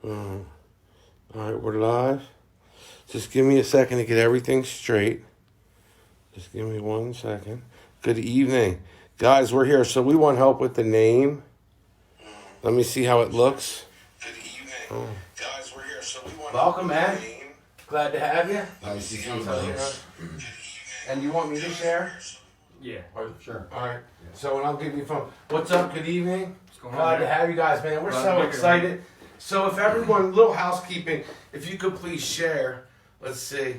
All right, we're live. Just give me a second to get everything straight. Just give me 1 second. Good evening. Guys, we're here. So we want help with the name. Let me see how it looks. Good evening. Oh. Guys, we're here. So we want welcome, man. Glad to have you. Nice to see you. And you want me to share? Yeah. Sure. All right. So, and I'll give you a phone. What's up? Good evening. What's going on? Glad to have you guys, man. We're so excited. So, if everyone, little housekeeping, if you could please share. Let's see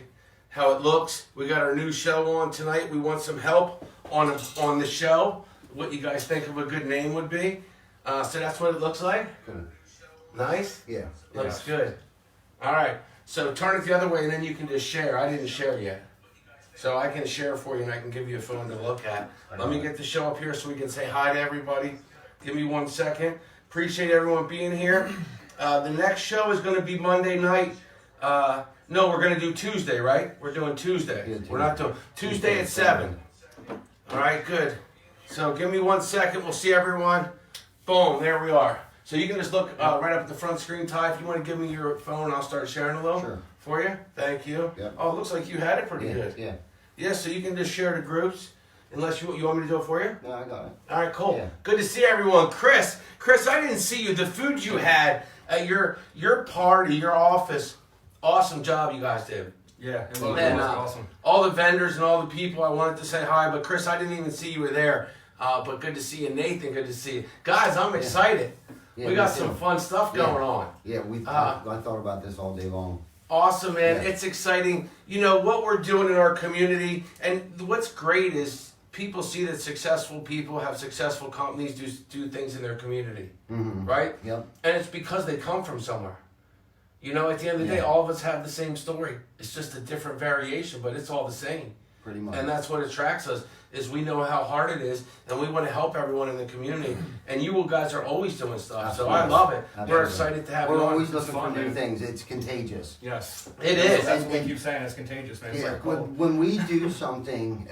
how it looks. We got our new show on tonight. We want some help on the show. What you guys think of a good name would be. So that's what it looks like. Good. Nice. Yeah. Looks good. All right. So turn it the other way, and then you can just share. I didn't share yet. So I can share for you, and I can give you a phone to look at. Let me get the show up here so we can say hi to everybody. Give me 1 second. Appreciate everyone being here. The next show is going to be Monday night. No, we're going to do Tuesday, right? We're doing Tuesday. Yeah, Tuesday. We're not doing Tuesday at 7. All right, good. So give me 1 second. We'll see everyone. Boom, there we are. So you can just look right up at the front screen, Ty. If you want to give me your phone, I'll start sharing a little for you. Thank you. Yep. Oh, it looks like you had it pretty good. Yeah. Yeah, so you can just share to groups, unless you want me to do it for you? No, I got it. All right, cool. Yeah. Good to see everyone. Chris, I didn't see you. The food you had at your party, your office, awesome job you guys did. Yeah, it was And, awesome. All the vendors and all the people, I wanted to say hi, but Chris, I didn't even see you were there. But good to see you. Nathan, good to see you. Guys, I'm excited. Yeah, we got me some too. fun stuff going on. Yeah, I thought about this all day long. Awesome, man. Yeah. It's exciting. You know, what we're doing in our community, and what's great is people see that successful people have successful companies do things in their community, right? Yep. And it's because they come from somewhere. You know, at the end of the day, Yeah. all of us have the same story. It's just a different variation, but it's all the same. Pretty much. And that's what attracts us, is we know how hard it is, and we want to help everyone in the community. And you guys are always doing stuff, so I Absolutely. love it. We're Absolutely. excited to have We're you on. always It's looking for fun, new man. things. It's contagious. Yes. It is. That's what we keep saying. It's contagious, man. It's Yeah, like cold. when we do something,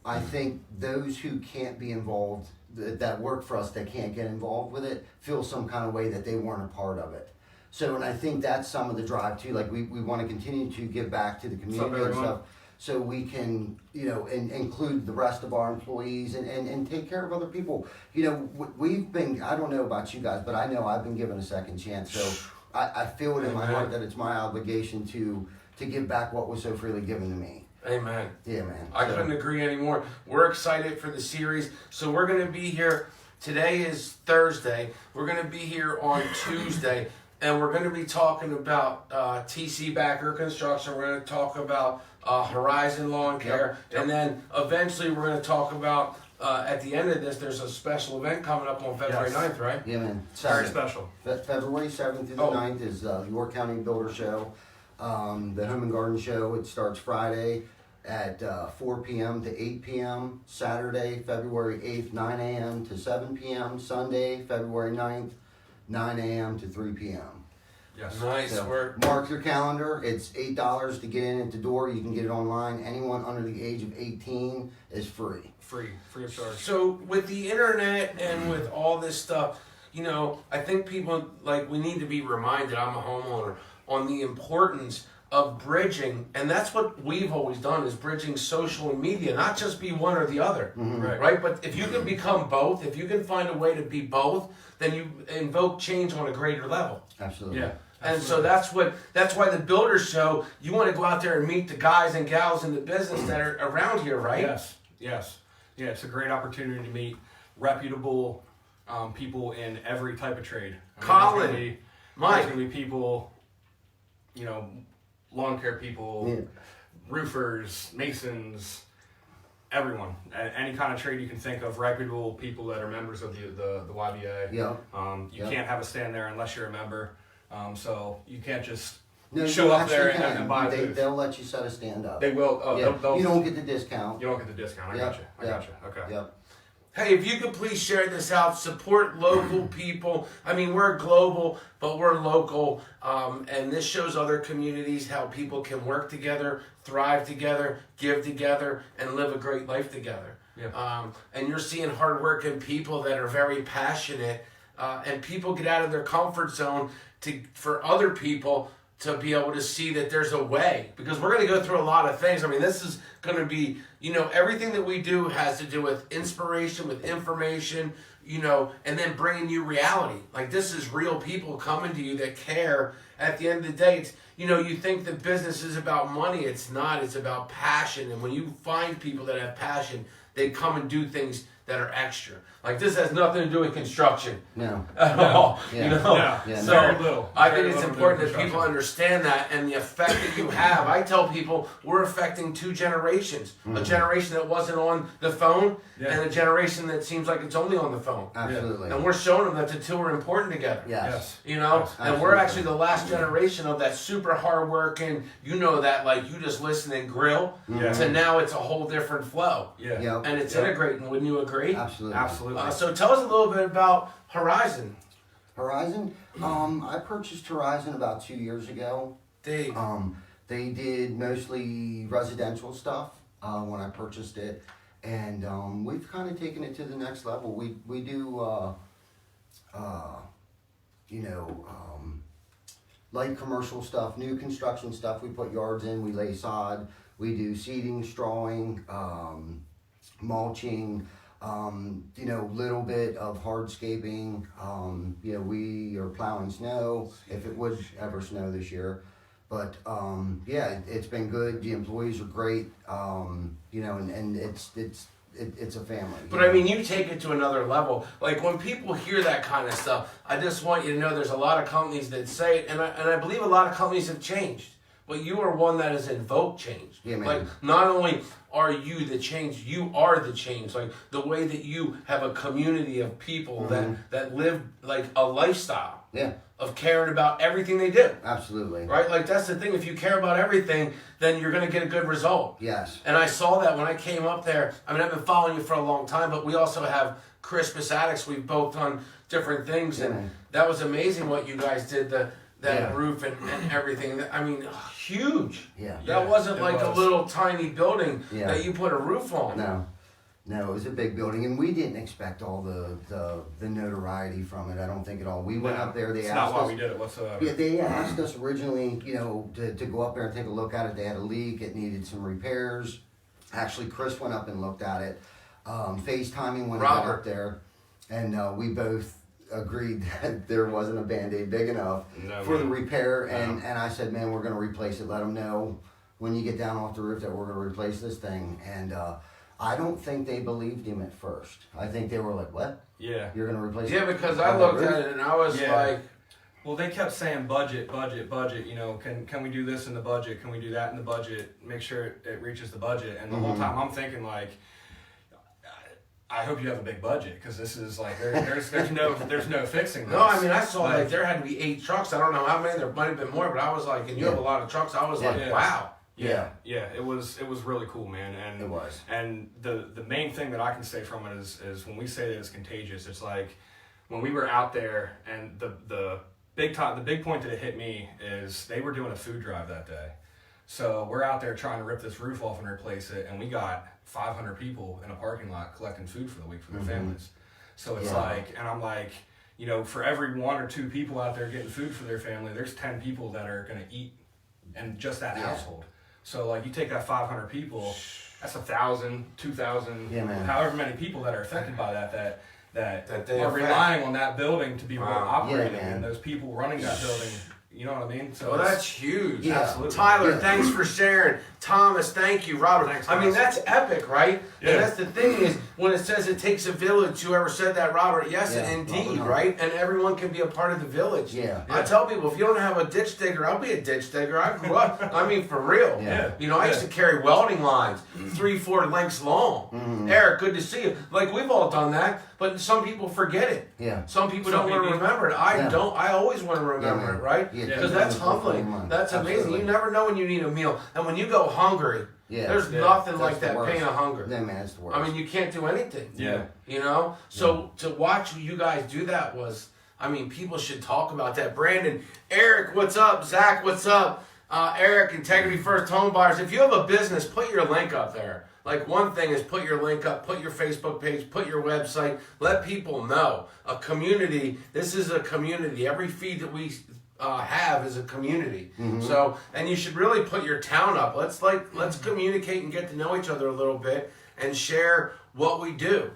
I think those who can't be involved, that work for us, that can't get involved with it, feel some kind of way that they weren't a part of it. So, and I think that's some of the drive too. Like we want to continue to give back to the community and everyone? stuff, so we can, include the rest of our employees and take care of other people. We've been, I don't know about you guys, but I know I've been given a second chance. So I feel it in my heart that it's my obligation to give back what was so freely given to me. Amen. Yeah, man. I couldn't agree anymore. We're excited for the series. So we're going to be here. Today is Thursday. We're going to be here on Tuesday. And we're going to be talking about TC Backer Construction. We're going to talk about Horizon Lawn Care. Yep. And then eventually we're going to talk about, at the end of this, there's a special event coming up on February 9th, right? Yeah, man. Very Saturday. special. February 7th through the 9th is the York County Builder Show. The Home and Garden Show, it starts Friday at 4 p.m. to 8 p.m. Saturday, February 8th, 9 a.m. to 7 p.m. Sunday, February 9th, 9 a.m. to 3 p.m. Yes. Nice. So mark your calendar. It's $8 to get in at the door. You can get it online. Anyone under the age of 18 is free. Free of charge. So with the internet and with all this stuff, I think people, we need to be reminded, I'm a homeowner, on the importance of bridging, and that's what we've always done, is bridging social and media, not just be one or the other, right? But if you can become both, if you can find a way to be both, then you invoke change on a greater level. Absolutely. Yeah. And so that's why the Builder Show, you want to go out there and meet the guys and gals in the business that are around here, right? Yes. Yeah, it's a great opportunity to meet reputable people in every type of trade. Colin, Mike. There's going to be people, lawn care people, roofers, masons, everyone. Any kind of trade you can think of, reputable people that are members of the YBA. Yeah. You can't have a stand there unless you're a member. So you can't just No, show you up there actually and buy can. booth. They'll let you set a stand up. They will. Oh, Yeah. they'll, You don't get the discount. You don't get the discount. I got you. Okay. Yep. Hey, if you could please share this out, support local people. I mean, we're global, but we're local. And this shows other communities how people can work together, thrive together, give together, and live a great life together. Yeah. And you're seeing hardworking people that are very passionate and people get out of their comfort zone for other people to be able to see that there's a way, because we're going to go through a lot of things. I mean, this is going to be, everything that we do has to do with inspiration, with information, and then bringing you reality. Like, this is real people coming to you that care. At the end of the day, it's, you think that business is about money. It's not. It's about passion. And when you find people that have passion, they come and do things that are extra. Like, this has nothing to do with construction. No. At all. Yeah. Yeah. So Very little. I Very think it's little important that construction. people understand that and the effect that you have. I tell people we're affecting 2 generations. A generation that wasn't on the phone and a generation that seems like it's only on the phone. Absolutely. And we're showing them that the 2 are important together. Yes. And Absolutely. we're actually the last generation of that super hard working, that like you just listen and grill, to now it's a whole different flow. Yeah. Yep. And it's integrating, wouldn't you agree? Absolutely. Absolutely. So tell us a little bit about Horizon. Horizon. I purchased Horizon about 2 years ago. Dave. They did mostly residential stuff when I purchased it, and we've kind of taken it to the next level. We do, light commercial stuff, new construction stuff. We put yards in, we lay sod, we do seeding, strawing, mulching. Little bit of hardscaping. We are plowing snow if it would ever snow this year. But it's been good. The employees are great. And it's a family. But I mean, you take it to another level. Like, when people hear that kind of stuff, I just want you to know there's a lot of companies that say it, and I believe a lot of companies have changed. But you are one that has invoked change. Yeah, man. Like, not only are you the change, you are the change. Like, the way that you have a community of people that live like a lifestyle of caring about everything they do. Absolutely. Right? Like, that's the thing. If you care about everything, then you're going to get a good result. Yes. And I saw that when I came up there. I mean, I've been following you for a long time, but we also have Christmas Addicts. We've both done different things. Yeah. And that was amazing what you guys did, that Yeah. roof and everything. I mean, huge. Yeah. That wasn't it like a was. little tiny building Yeah. that you put a roof on. No, it was a big building, and we didn't expect all the notoriety from it. I don't think at all. We went up there. They It's asked not why us. we did it whatsoever. Yeah, they asked us originally, to go up there and take a look at it. They had a leak. It needed some repairs. Actually, Chris went up and looked at it. FaceTiming when I got Robert. up there, and we both agreed that there wasn't a Band-Aid big enough No, for the man. repair. And I said, man, we're going to replace it. Let them know when you get down off the roof that we're going to replace this thing. And I don't think they believed him at first. I think they were like, what? Yeah. You're going to replace it? Yeah, because I looked at it and I was Yeah. like, Well, they kept saying budget. Can we do this in the budget? Can we do that in the budget? Make sure it reaches the budget. And the whole time I'm thinking like, I hope you have a big budget, because this is like there's no fixing this. no, I mean, I saw like there had to be 8 trucks. I don't know how many. There might have been more, but I was like, and you have a lot of trucks. I was like, Yeah. wow. Yeah, it was really cool, man. And It was. And the main thing that I can say from it is when we say that it's contagious, it's like when we were out there, and the big point that it hit me is they were doing a food drive that day. So we're out there trying to rip this roof off and replace it, and we got 500 people in a parking lot collecting food for the week for their families. So it's like, and I'm like, for every 1 or 2 people out there getting food for their family, there's 10 people that are going to eat in just that household. So like, you take that 500 people, that's 1,000, 2,000, however many people that are affected by that they are affect. relying on that building to be operating, Yeah, man. and those people running that building. You know what I mean? So Well, it's- that's huge. Yeah. Absolutely. Tyler, Yeah. thanks for sharing. Thomas, thank you. Robert, Thanks, I mean, guys. that's epic, right? Yeah. And that's the thing is, when it says it takes a village, whoever said that, Robert, yes, Yeah, indeed, Robert. right? And everyone can be a part of the village. Yeah. I tell people, if you don't have a ditch digger, I'll be a ditch digger. I grew up, I mean, for real. Yeah. I used to carry welding lines 3-4 lengths long. Eric, good to see you. Like, we've all done that, but some people forget it. Yeah. Some people Some don't want to people- remember it. I Yeah. don't. I always want to remember man. it, right? Yeah, Because keep that's it in the forefront of humbling. your mind. That's amazing. Absolutely. You never know when you need a meal, and when you go hungry, Yeah. there's Yeah. nothing That's like the that worst. pain of hunger. No, man, it's the worst. I mean, you can't do anything. Yeah. So to watch you guys do that was, I mean, people should talk about that. Brandon, Eric, what's up? Zach, what's up? Eric, Integrity First Home Buyers. If you have a business, put your link up there. like one thing is put your link up, put your Facebook page, put your website, let people know. A community, this is a community. Every feed that we have is a community. So, and you should really put your town up. Let's communicate and get to know each other a little bit and share what we do.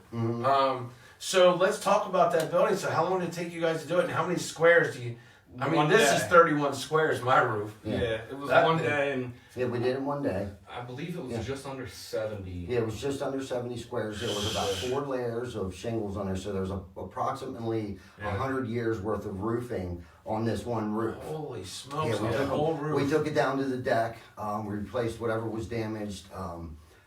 So let's talk about that building. So how long did it take you guys to do it, and how many squares do you? I mean, One this day. is 31 squares, my roof. Yeah, it was That- one day, and Yeah, we did it one day. I believe it was Yeah. just under 70. Yeah, it was just under 70 squares. There was about 4 layers of shingles on there, so there's approximately Yeah. 100 years worth of roofing on this one roof. Holy smokes! Yeah, on the whole roof. we took it down to the deck. We replaced whatever was damaged.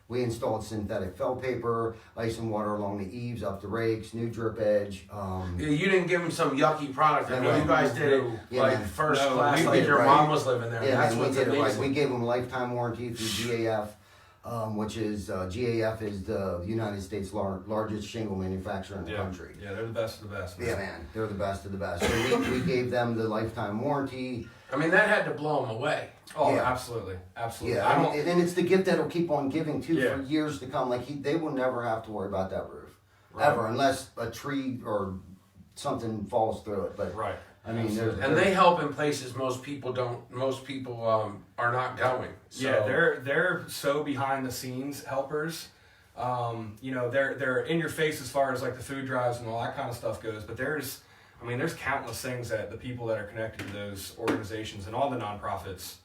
We installed synthetic felt paper, ice and water along the eaves, up the rakes, new drip edge. Yeah, you didn't give them some yucky product. I know Yeah, you guys did it yeah, like man. first No, class, we like did it your right. mom was living there. Yeah, That's man, we what's did it right. amazing. We gave them lifetime warranty through GAF, which is GAF is the United States largest shingle manufacturer in the country. Yeah, they're the best of the best. Yeah, man, they're the best of the best. So we gave them the lifetime warranty. I mean, that had to blow them away. Oh, Yeah. absolutely, absolutely. Yeah, I I don't. mean, and it's the gift that'll keep on giving too Yeah. for years to come. Like they will never have to worry about that roof Right. ever, unless a tree or something falls through it. But Right. I mean, there's And they help in places most people don't. Most people are not going. So, Yeah, they're so behind the scenes helpers. You know, they're in your face as far as like the food drives and all that kind of stuff goes. But there's countless things that the people that are connected to those organizations and all the nonprofits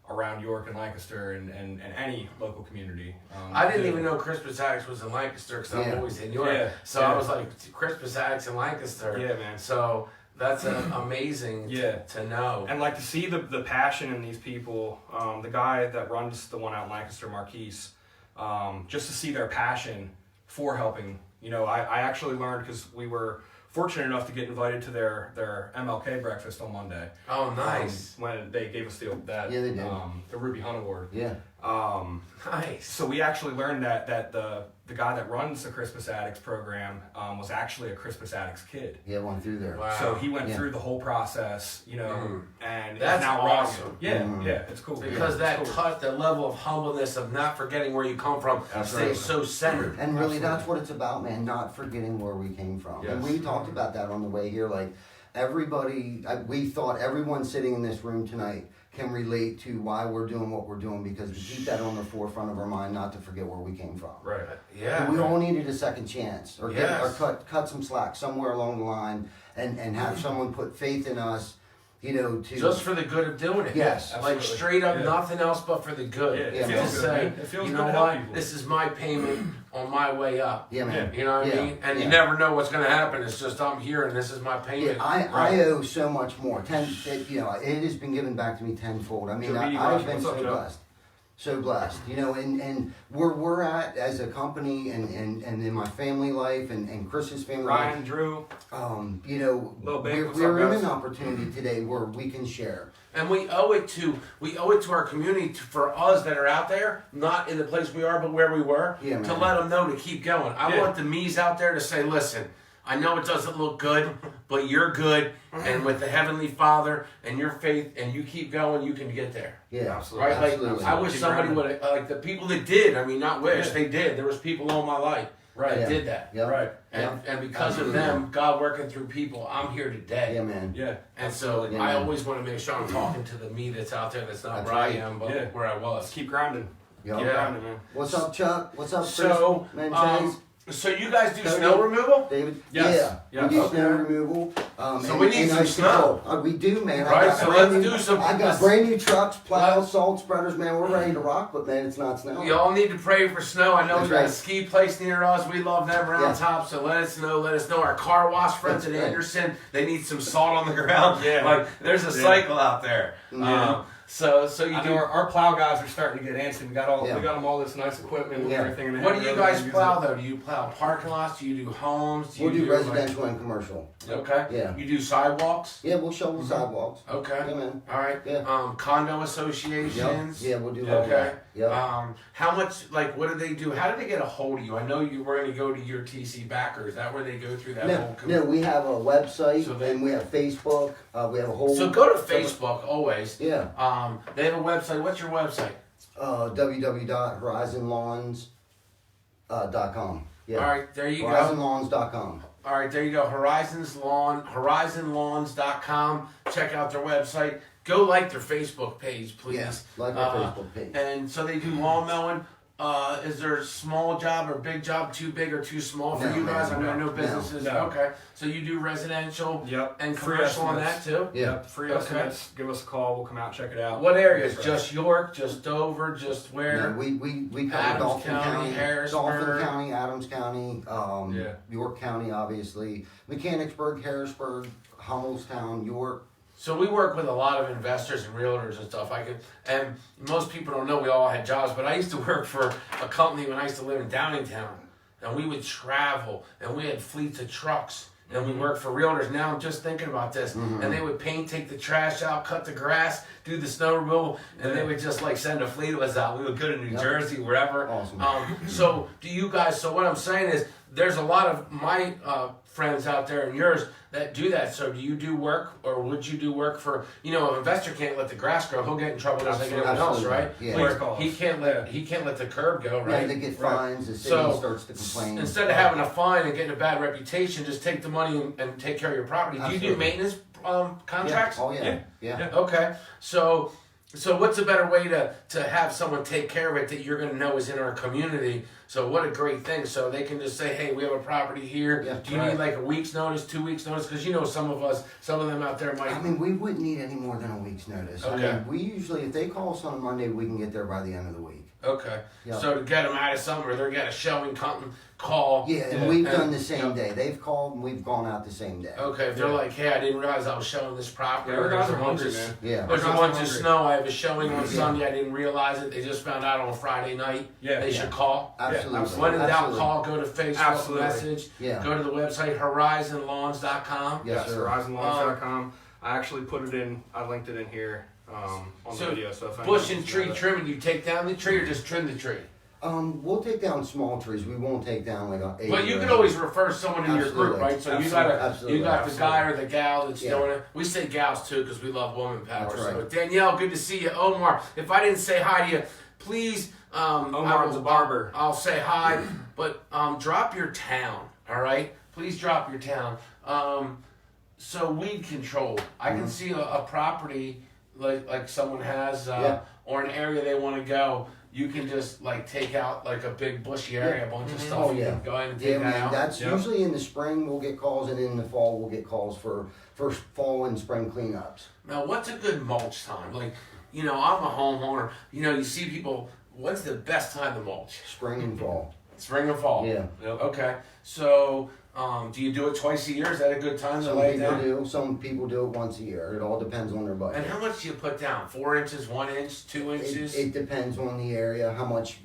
around York and Lancaster and any local community. I didn't do. even know Crispus Attucks was in Lancaster because I'm Yeah. always in York. Yeah, So yeah. I was like, Crispus Attucks in Lancaster. Yeah, man. So that's amazing Yeah. to know. And like to see the passion in these people, the guy that runs the one out in Lancaster, Marquise, just to see their passion for helping. You know, I actually learned because we were fortunate enough to get invited to their MLK breakfast on Monday. Oh, nice. When they gave us the Yeah, they did. the Ruby Hunt Award. yeah, Nice. So we actually learned that the guy that runs the Crispus Attucks program was actually a Crispus Attucks kid. yeah, went through there. Wow. So he went Yeah. through the whole process, you know, and That's is now awesome. running. Yeah, Mhm. yeah, it's cool. Because yeah, that it's cool. touch, that level of humbleness of not forgetting where you come from, Absolutely. stays so centered. And really, Absolutely. that's what it's about, man. Not forgetting where we came from. And Yes. we talked about that on the way here. Like everybody, we thought everyone sitting in this room tonight can relate to why we're doing what we're doing, because we keep that on the forefront of our mind, not to forget where we came from. Right. Yeah. And we all needed a second chance, or Yes. cut some slack somewhere along the line, and have someone put faith in us, you know, to Just for the good of doing it. Yes. Like Absolutely. straight up, Yeah. nothing else but for the good. Yeah, it Yeah, feels To good. say, Man. It feels you good know to help what? people. This is my payment on my way up. yeah, man. You know what I Yeah. mean? And Yeah. you never know what's going to happen. It's just I'm here and this is my Yeah, payment. I owe so much more. It has been given back to me tenfold. I mean, Joe Beatty, I've been what's up, so Joe? blessed. So blessed, you know, and where we're at as a company and in my family life and Chris's family Ryan, Drew, life, you know, Lil Big, what's we're up, in guys? an opportunity today where we can share. And we owe it to our community, for us that are out there, not in the place we are, but where we were, Yeah, to man. let them know to keep going. I Yeah. want the me's out there to say, listen, I know it doesn't look good, but you're good, and with the Heavenly Father and your faith, and you keep going, you can get there. Yeah, Absolutely. Right? Like, absolutely. I wish Keep somebody grinding. would have, like the people that did, I mean, not wish, Yeah. they did. There was people all my life that Yeah. did that. Yeah. Right. And because of Absolutely. them, God working through people, I'm here today. Yeah, man. Yeah. And so Yeah, I man. always want to make sure I'm talking to the me that's out there that's not That's where right. I am, but Yeah. where I Let's was. keep grinding. Yeah. Keep Yeah. grinding, man. What's up, Chuck? What's up, Chris? So, Man, so you guys do Cody? snow removal? David? Yes. Yeah. Yes. We do Okay. snow removal. So we need some ice snow. control. We do, man. I Right, got so brand let's new- do some- I got let's- brand new trucks, plows, salt spreaders, man. We're ready to rock, but man, it's not snow. Y'all need to pray for snow. I know That's we got a right. ski place near us. We love them around Yeah. top. So let us know. Let us know. Our car wash friends That's at right. Anderson, they need some salt on the ground. Yeah. Like there's a Yeah. cycle out there. Yeah. So you I do. know our plow guys are starting to get antsy. We got Yeah. them all this nice equipment and Yeah. everything. And they What do haven't you really guys used plow it. though? Do you plow parking lots? Do you do homes? Do We'll you do like- residential and commercial. okay. Yeah. You do sidewalks? Yeah, we'll shovel sidewalks. Okay. Yeah, man. All right. Yeah. Condo Yep. associations. Yeah, we'll do Yeah. all Okay. that. Yep. How much? Like, what do they do? How did they get a hold of you? I know you were going to go to your TC backer. Is that where they go through that whole? No, we have a website So they- and we have Facebook. We have a whole. So go to Facebook always. Yeah. They have a website. What's your website? www.horizonlawns.com. .com. Yeah. All right, there you go. HorizonLawns.com. All right, there you go. HorizonLawns.com. Check out their website. Go like their Facebook page, please. Yeah, like our Facebook page. And so they do lawn mowing. Is there a small job or big job, too big or too small for No, you guys? no, I mean, I know no, businesses. no. Okay, so you do residential Yep. and Free commercial on that estimates. too. Yeah. Yep. Free Okay. estimates. Give us a call. We'll come out, check it out. What areas? That's Just York, just Dover, just where? No, we cover Adams Dauphin County, County, Harrisburg. Dauphin County, Adams County, Yeah. York County, obviously, Mechanicsburg, Harrisburg, Hummelstown, York. So we work with a lot of investors and realtors and stuff. And most people don't know we all had jobs, but I used to work for a company when I used to live in Downingtown, and we would travel, and we had fleets of trucks, and we worked for realtors. Now I'm just thinking about this, and they would paint, take the trash out, cut the grass, do the snow removal, and they would just like send a fleet of us out. We would go to New Jersey, wherever. Awesome. So do you guys? So what I'm saying is, there's a lot of my friends out there and yours that do that. So do you do work, or would you do work for, an investor can't let the grass grow, he'll get in trouble just like anyone else, Absolutely. right? Yeah. Where Please he can't let the curb go, Yeah, right? they get Right. fines, the city So, starts to complain. Instead of having a fine and getting a bad reputation, just take the money and take care of your property. Do you do Absolutely. maintenance contracts? Yeah. Oh, yeah. Yeah. Yeah. Yeah. Okay, so what's a better way to have someone take care of it that you're going to know is in our community? So what a great thing. So they can just say, hey, we have a property here. Yeah, Do you need like a week's notice, 2 weeks notice? Because some of them out there might. I mean, we wouldn't need any more than a week's notice. Okay. I mean, we usually, if they call us on Monday, we can get there by the end of the week. Okay. Yeah. So to get them out of something, or they're getting a showing, come call. Yeah, and Yeah. we've And- done the same day. They've called and we've gone out the same day. Okay, if they're Yeah. like, hey, I didn't realize I was showing this property. Yeah, or our guys there's are a bunch hungry, of- man. Yeah. There's a Our guys bunch are of hungry. snow. I have a showing on Sunday. I didn't realize it. They just found out on Friday night. Yeah. They should call. Absolutely. absolutely. When in doubt, Absolutely. call. Go to Facebook Absolutely. message. Yeah. Go to the website HorizonLawns.com. Yes, sir. HorizonLawns.com. I actually put it in. I linked it in here on So, the video. So if Bush anyone and wants to tree know trimming. You take down the tree or just trim the tree. We'll take down small trees. We won't take down like a. But you can always refer someone in your group, Absolutely. right? So Absolutely. you got the Absolutely. guy or the gal that's Yeah. doing it. We say gals too because we love woman power. That's So right. Danielle, good to see you. Omar, if I didn't say hi to you, please. Omar's a barber. I'll say hi, but drop your town. All right, please drop your town. So weed control. I can see a property like someone has Yeah. or an area they want to go. You can just like take out like a big bushy area, a bunch of stuff. Oh, You yeah. can go ahead and Yeah, take that man, out. that's Yep. usually in the spring we'll get calls, and in the fall we'll get calls for fall and spring cleanups. Now, what's a good mulch time? Like, I'm a homeowner. You see people. What's the best time to mulch? Spring and fall. Spring and fall. Yeah. Yep. Okay. So, do you do it twice a year? Is that a good time to Some lay it people down? do. Some people do it once a year. It all depends on their budget. And how much do you put down? 4 inches, 1 inch, 2 inches? It depends on the area, how much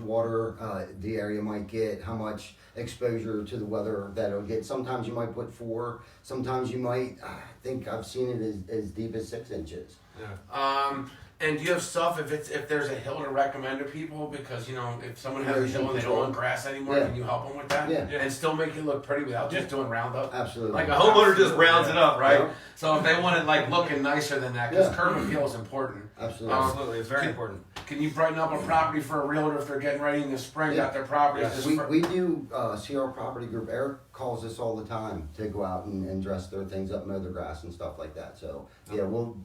water the area might get, how much exposure to the weather that it'll get. Sometimes you might put 4. Sometimes you might. I think I've seen it as deep as 6 inches. Yeah. And do you have stuff if there's a hill to recommend to people? Because if someone has a Erosion hill and they don't control. want grass anymore, Yeah. can you help them with that? Yeah. And still make it look pretty without just doing Roundup? Absolutely. Like a homeowner just Absolutely, rounds yeah. it up, right? Yeah. So if they want it like looking nicer than that, because Yeah. curb appeal is important. Absolutely. Absolutely, it's very can- important. Can you brighten up a property for a realtor if they're getting ready in the spring, Yeah. got their property? Yes. just We, for- we do see our property group. Eric calls us all the time to go out and dress their things up, mow the grass and stuff like that. So yeah, we'll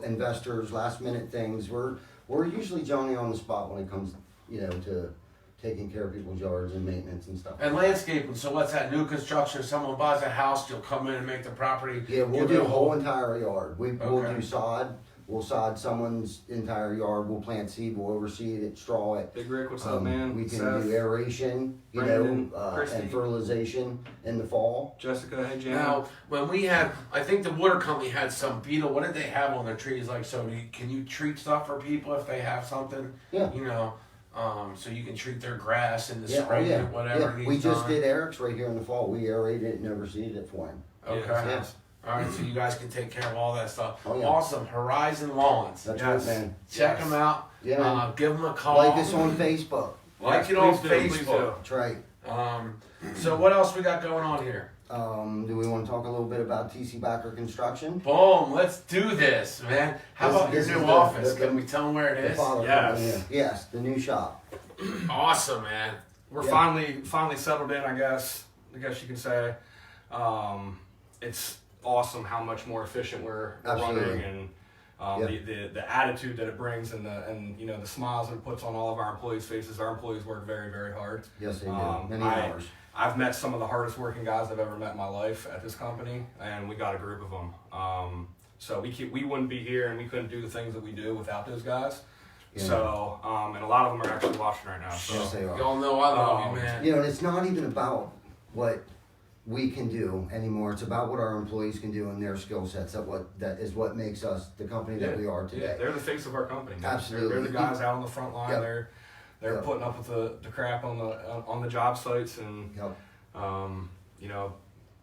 investors, last minute things. We're usually Johnny on the spot when it comes to taking care of people's yards and maintenance and stuff. And landscaping, so what's that? New construction, someone buys a house, you'll come in and make the property. Yeah, we'll give do it a a whole entire yard. We'll Okay. do sod. We'll sod someone's entire yard. We'll plant seed. We'll overseed it, straw it. Big Rick, what's up, man? We can Seth, do aeration, Brandon, Christy. and fertilization in the fall. Jessica, hey Jan. Now, when we had, I think the water company had some beetle. What did they have on their trees? Like, so can you treat stuff for people if they have something? Yeah. So you can treat their grass in the Yeah, spring oh yeah. and whatever. Yeah. needs We just done. did Eric's right here in the fall. We aerated it and overseeded it for him. Okay. Yeah. All right, so you guys can take care of all that stuff. Oh, yeah. Awesome. Horizon Lawns. That's Yes. right, man. Check Yes. them out. Yeah, man. Give them a call. Like us on Facebook. Like Yes, it on please do, please Facebook. do. That's right. So what else we got going on here? Do we want to talk a little bit about TC Backer Construction? Boom, let's do this, man. How This- about your this new is the- office? the- Can we tell them where it The is? father Yes. company, yeah. Yes, the new shop. Awesome, man. we're Yeah. finally settled in, I guess you can say. It's awesome how much more efficient we're Absolutely. running, and Yeah. the attitude that it brings, and the smiles that it puts on all of our employees' faces. Our employees work very, very hard. Yes, they do. Many hours. I've met some of the hardest working guys I've ever met in my life at this company, and we got a group of them. So we wouldn't be here, and we couldn't do the things that we do without those guys. Yeah. So, and a lot of them are actually watching right now. So, Yes, they are. Y'all know I love you, man. You know, and it's not even about what we can do anymore. It's about what our employees can do and their skill sets. That is what makes us the company that we are Yeah, today. they're the face of our company. Man. Absolutely. They're the guys out on the front line. Yep. They're Yep. putting up with the crap on the job sites, and Yep. you know,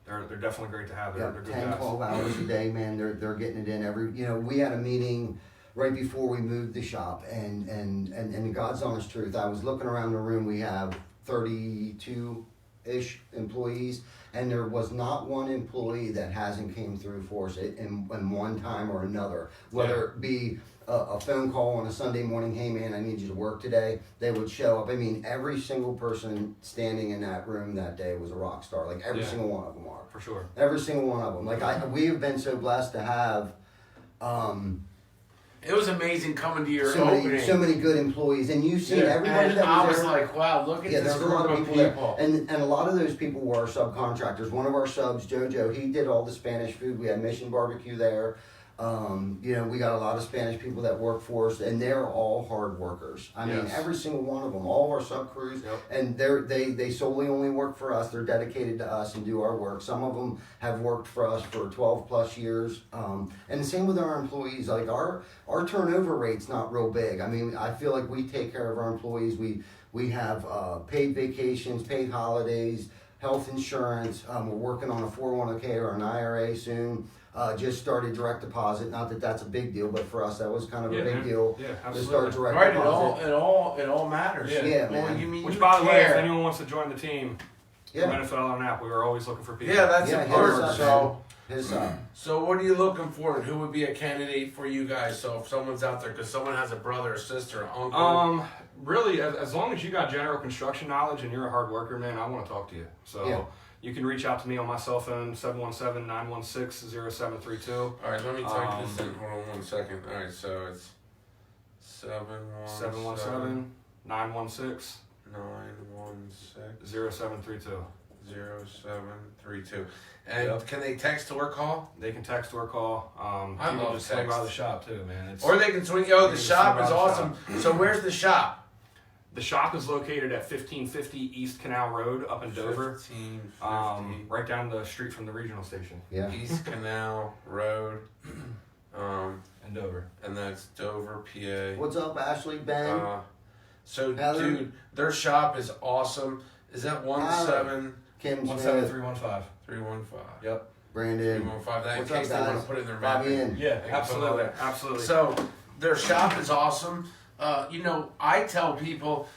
they're definitely great to have. They're good 10, guys. 12 hours a day, man. They're getting it in every. You know, we had a meeting right before we moved the shop, and the God's honest truth, I was looking around the room. We have 32-ish employees, and there was not one employee that hasn't came through for us in one time or another. Whether it be a phone call on a Sunday morning, hey man, I need you to work today. They would show up. I mean, every single person standing in that room that day was a rock star. Like every single one of them are. For sure. Every single one of them. Like we have been so blessed to have It was amazing coming to your so opening. many good employees, and you've seen everybody and that I was there. like, wow, look at this there's a group lot of of people, people. there. And a lot of those people were our subcontractors. One of our subs, JoJo, he did all the Spanish food. We had Mission Barbecue there. You know, we got a lot of Spanish people that work for us, and they're all hard workers. I mean, every single one of them, all of our sub crews, and they solely only work for us. They're dedicated to us and do our work. Some of them have worked for us for 12 plus years, and the same with our employees. Like our turnover rate's not real big. I mean, I feel like we take care of our employees. We have paid vacations, paid holidays, health insurance. We're working on a 401k or an IRA soon. Just started direct deposit. Not that that's a big deal, but for us that was kind of a big deal. Yeah, To absolutely. start direct Right, deposit. it all matters. Yeah, Well, man. you mean Which, you by the way, if care. anyone wants to join the team, Yeah. benefit on an app. We were always looking for people. Yeah, that's Yeah, important. hit us up, So, His so what are you looking for, and who would be a candidate for you guys? So if someone's out there, because someone has a brother, or sister, or uncle. Really, as long as you got general construction knowledge and you're a hard worker, man, I want to talk to you. So Yeah. you can reach out to me on my cell phone, 717-916-0732. All right, let me type this in. Hold on 1 second. All right, so it's 717 717-916-0732. 916 0732. And can they text or call? They can text or call. I People love just swing by text. the shop too, man. It's, Or they can swing. Yo, the can shop swing is by the awesome. So where's the shop? the shop is located at 1550 East Canal Road up in Dover. 1550 Right down the street from the regional station yeah. East Canal Road. in Dover. And that's Dover, PA. What's up, Ashley, Ben? So, Heather? dude, their shop is awesome. Is that 17315? Kim Smith, 17315. Yep. Brandon. 315. That in What's up, case they want guys? to put it in their Bobby map. in. Yeah, They can put it all absolutely, there. absolutely. So their shop is awesome. You know, I tell people,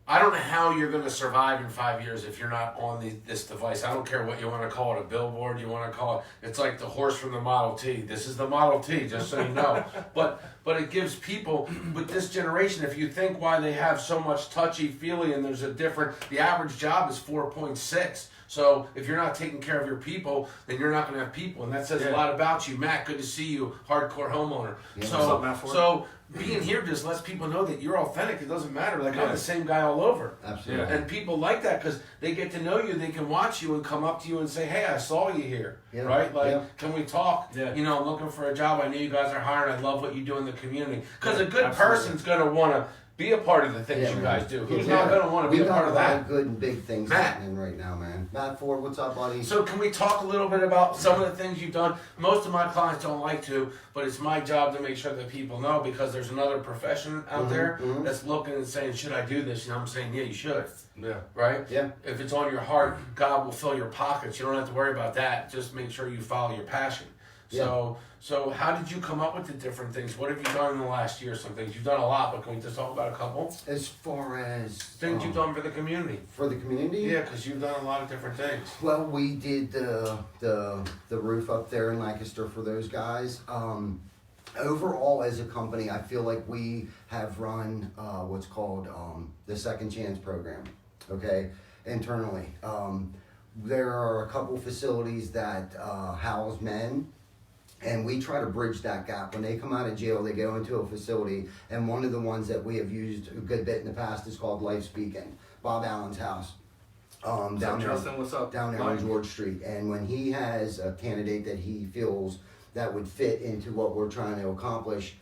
I don't know how you're going to survive in 5 years if you're not on this device. I don't care what you want to call it, a billboard, you want to call it. It's like the horse from the Model T. This is the Model T, just so you know. But it gives people, with this generation, if you think why they have so much touchy-feely and there's a different, the average job is 4.6. So if you're not taking care of your people, then you're not going to have people, and that says a lot about you. Matt, good to see you, hardcore homeowner. Yeah. What's up, Matt Ford? So being here just lets people know that you're authentic. It doesn't matter. Like I'm the same guy all over. Absolutely. Yeah. And people like that because they get to know you. They can watch you and come up to you and say, "Hey, I saw you here." Yeah. Right? Like, Yeah. can we talk? Yeah. You know, I'm looking for a job. I know you guys are hiring. I love what you do in the community. Because a good Absolutely. person's gonna want to be a part of the things you man. guys do. Who's Yeah. not gonna want to be We've a got part of a lot that? of good and big things Matt. happening right now, man. Matt Ford, what's up, buddy? So can we talk a little bit about some of the things you've done? Most of my clients don't like to, but it's my job to make sure that people know because there's another profession out there that's looking and saying, should I do this? And I'm saying, yeah, you should. Yeah. Right? Yeah. If it's on your heart, God will fill your pockets. You don't have to worry about that. Just make sure you follow your passion. So how did you come up with the different things? What have you done in the last year? Some things you've done a lot, but can we just talk about a couple As far as things you've done for the community? for the community, Yeah, because you've done a lot of different things. well, we did the roof up there in Lancaster for those guys. Overall, as a company, I feel like we have run what's called the Second Chance program. okay, internally. There are a couple facilities that house men, and we try to bridge that gap. When they come out of jail, they go into a facility, and one of the ones that we have used a good bit in the past is called Life Speaking, Bob Allen's house. Down there, Justin, what's up? down there on George Street. And when he has a candidate that he feels that would fit into what we're trying to accomplish,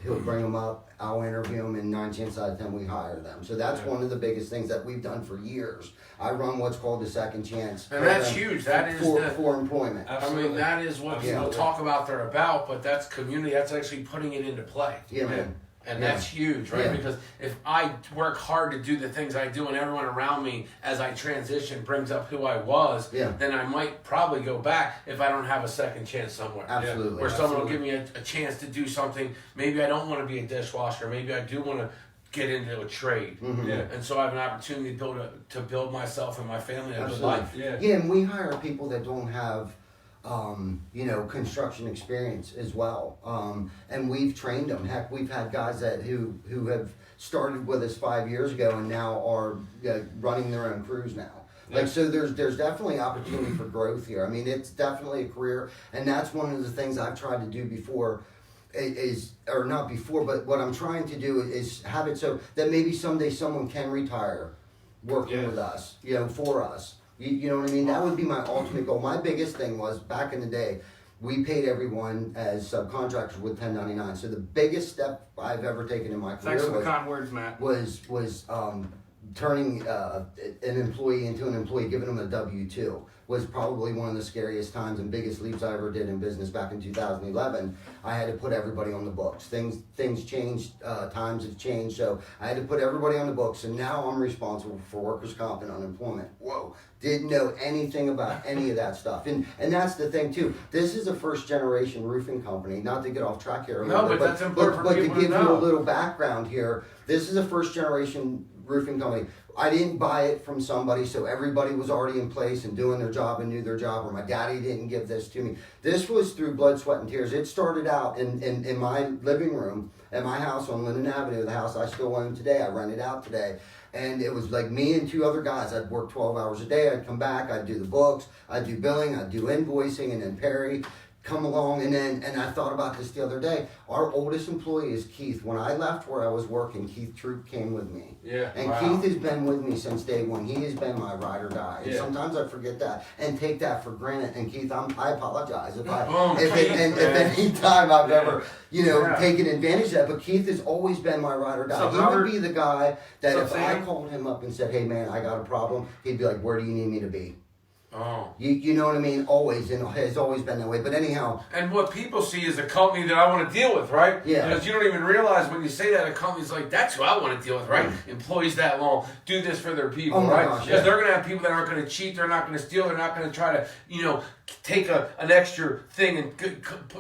he'll bring them up, I'll interview them, and 9 chances out of 10 we hire them. So that's one of the biggest things that we've done for years. I run what's called the second chance. And that's program huge. That is for employment. I mean, that is what people talk about they're about, but that's community. That's actually putting it into play. Yeah, man. And that's huge, right? Yeah. Because if I work hard to do the things I do and everyone around me as I transition brings up who I was, then I might probably go back if I don't have a second chance somewhere. Absolutely. Where someone will give me a chance to do something. Maybe I don't want to be a dishwasher. Maybe I do want to get into a trade. And so I have an opportunity to build myself and my family a good life. Yeah, and we hire people that don't have construction experience as well. And we've trained them. Heck, we've had guys who have started with us 5 years ago and now are running their own crews now. So there's definitely opportunity for growth here. I mean, it's definitely a career, and that's one of the things I've tried to do before. Not before, but what I'm trying to do is have it so that maybe someday someone can retire working with us, for us. You know what I mean? That would be my ultimate goal. My biggest thing was, back in the day, we paid everyone as subcontractors with 1099. So the biggest step I've ever taken in my career Thanks for the kind words, Matt. was turning an employee into an employee, giving them a W-2 was probably one of the scariest times and biggest leaps I ever did in business back in 2011. I had to put everybody on the books. Things changed, times have changed, so I had to put everybody on the books, and now I'm responsible for workers' comp and unemployment. Whoa, didn't know anything about any of that stuff. And that's the thing too. This is a first generation roofing company, not to get off track here a little bit, that's important for people to give to you know. a little background here, this is a first generation roofing company. I didn't buy it from somebody, so everybody was already in place and doing their job and knew their job, or my daddy didn't give this to me. This was through blood, sweat, and tears. It started out in my living room at my house on Linden Avenue, the house I still own today. I rent it out today. And it was like me and 2 other guys. I'd work 12 hours a day. I'd come back. I'd do the books. I'd do billing. I'd do invoicing. And then Perry come along, and I thought about this the other day. Our oldest employee is Keith. When I left where I was working, Keith Troop came with me. Yeah. And Wow. Keith has been with me since day one. He has been my ride or die. And Yeah. sometimes I forget that and take that for granted. And Keith, I apologize if Keith, if any time I've ever taken advantage of that. But Keith has always been my ride or die. So He Robert- would be the guy that So if I Sam? called him up and said, "Hey man, I got a problem," he'd be like, "Where do you need me to be?" Oh. You know what I mean? Always, and has always been that way. But anyhow, And what people see is a company that I want to deal with, right? Yeah. Because you don't even realize when you say that a company's like, that's who I want to deal with, right? Employees that long do this for their people, Oh my right? gosh, Because yeah. they're going to have people that aren't going to cheat, they're not going to steal, they're not going to try to, take an extra thing and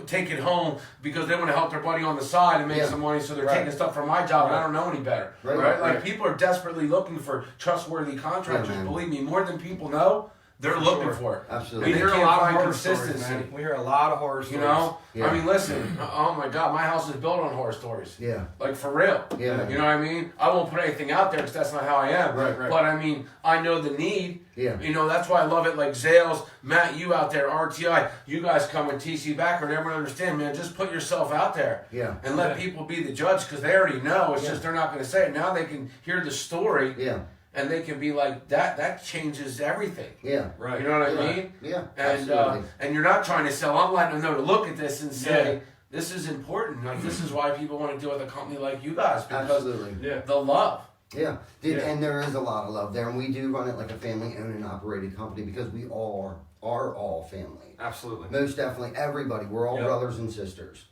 take it home because they want to help their buddy on the side and make Yeah. some money, so they're Right. taking stuff from my job and I don't know any better, Right. right? Like Right. people are desperately looking for trustworthy contractors. Yeah, man. Believe me, more than people know, they're looking for it. Absolutely. We We hear a can't lot of find horror stories, consistency. man. We hear a lot of horror You stories. know, Yeah. I mean, listen. Oh my God, my house is built on horror stories. Yeah. Like for real. Yeah, man. You know what I mean? I won't put anything out there because that's not how I am. Right, right. But I mean, I know the need. Yeah. That's why I love it. Like Zales, Matt, you out there, RTI, you guys come with TC Backer, and everyone understand, man. Just put yourself out there. Yeah. And let people be the judge because they already know. It's just they're not going to say it. Now they can hear the story. Yeah. And they can be like that. That changes everything. Yeah. Right. You know what I Yeah. mean? Yeah. And Absolutely. and you're not trying to sell. I'm letting them know to look at this and say, this is important. Like this is why people want to deal with a company like you guys because Absolutely. Yeah. the love. Yeah. Yeah. And there is a lot of love there, and we do run it like a family-owned and operated company because we all are all family. Absolutely. Most definitely, everybody. We're all Yep. brothers and sisters.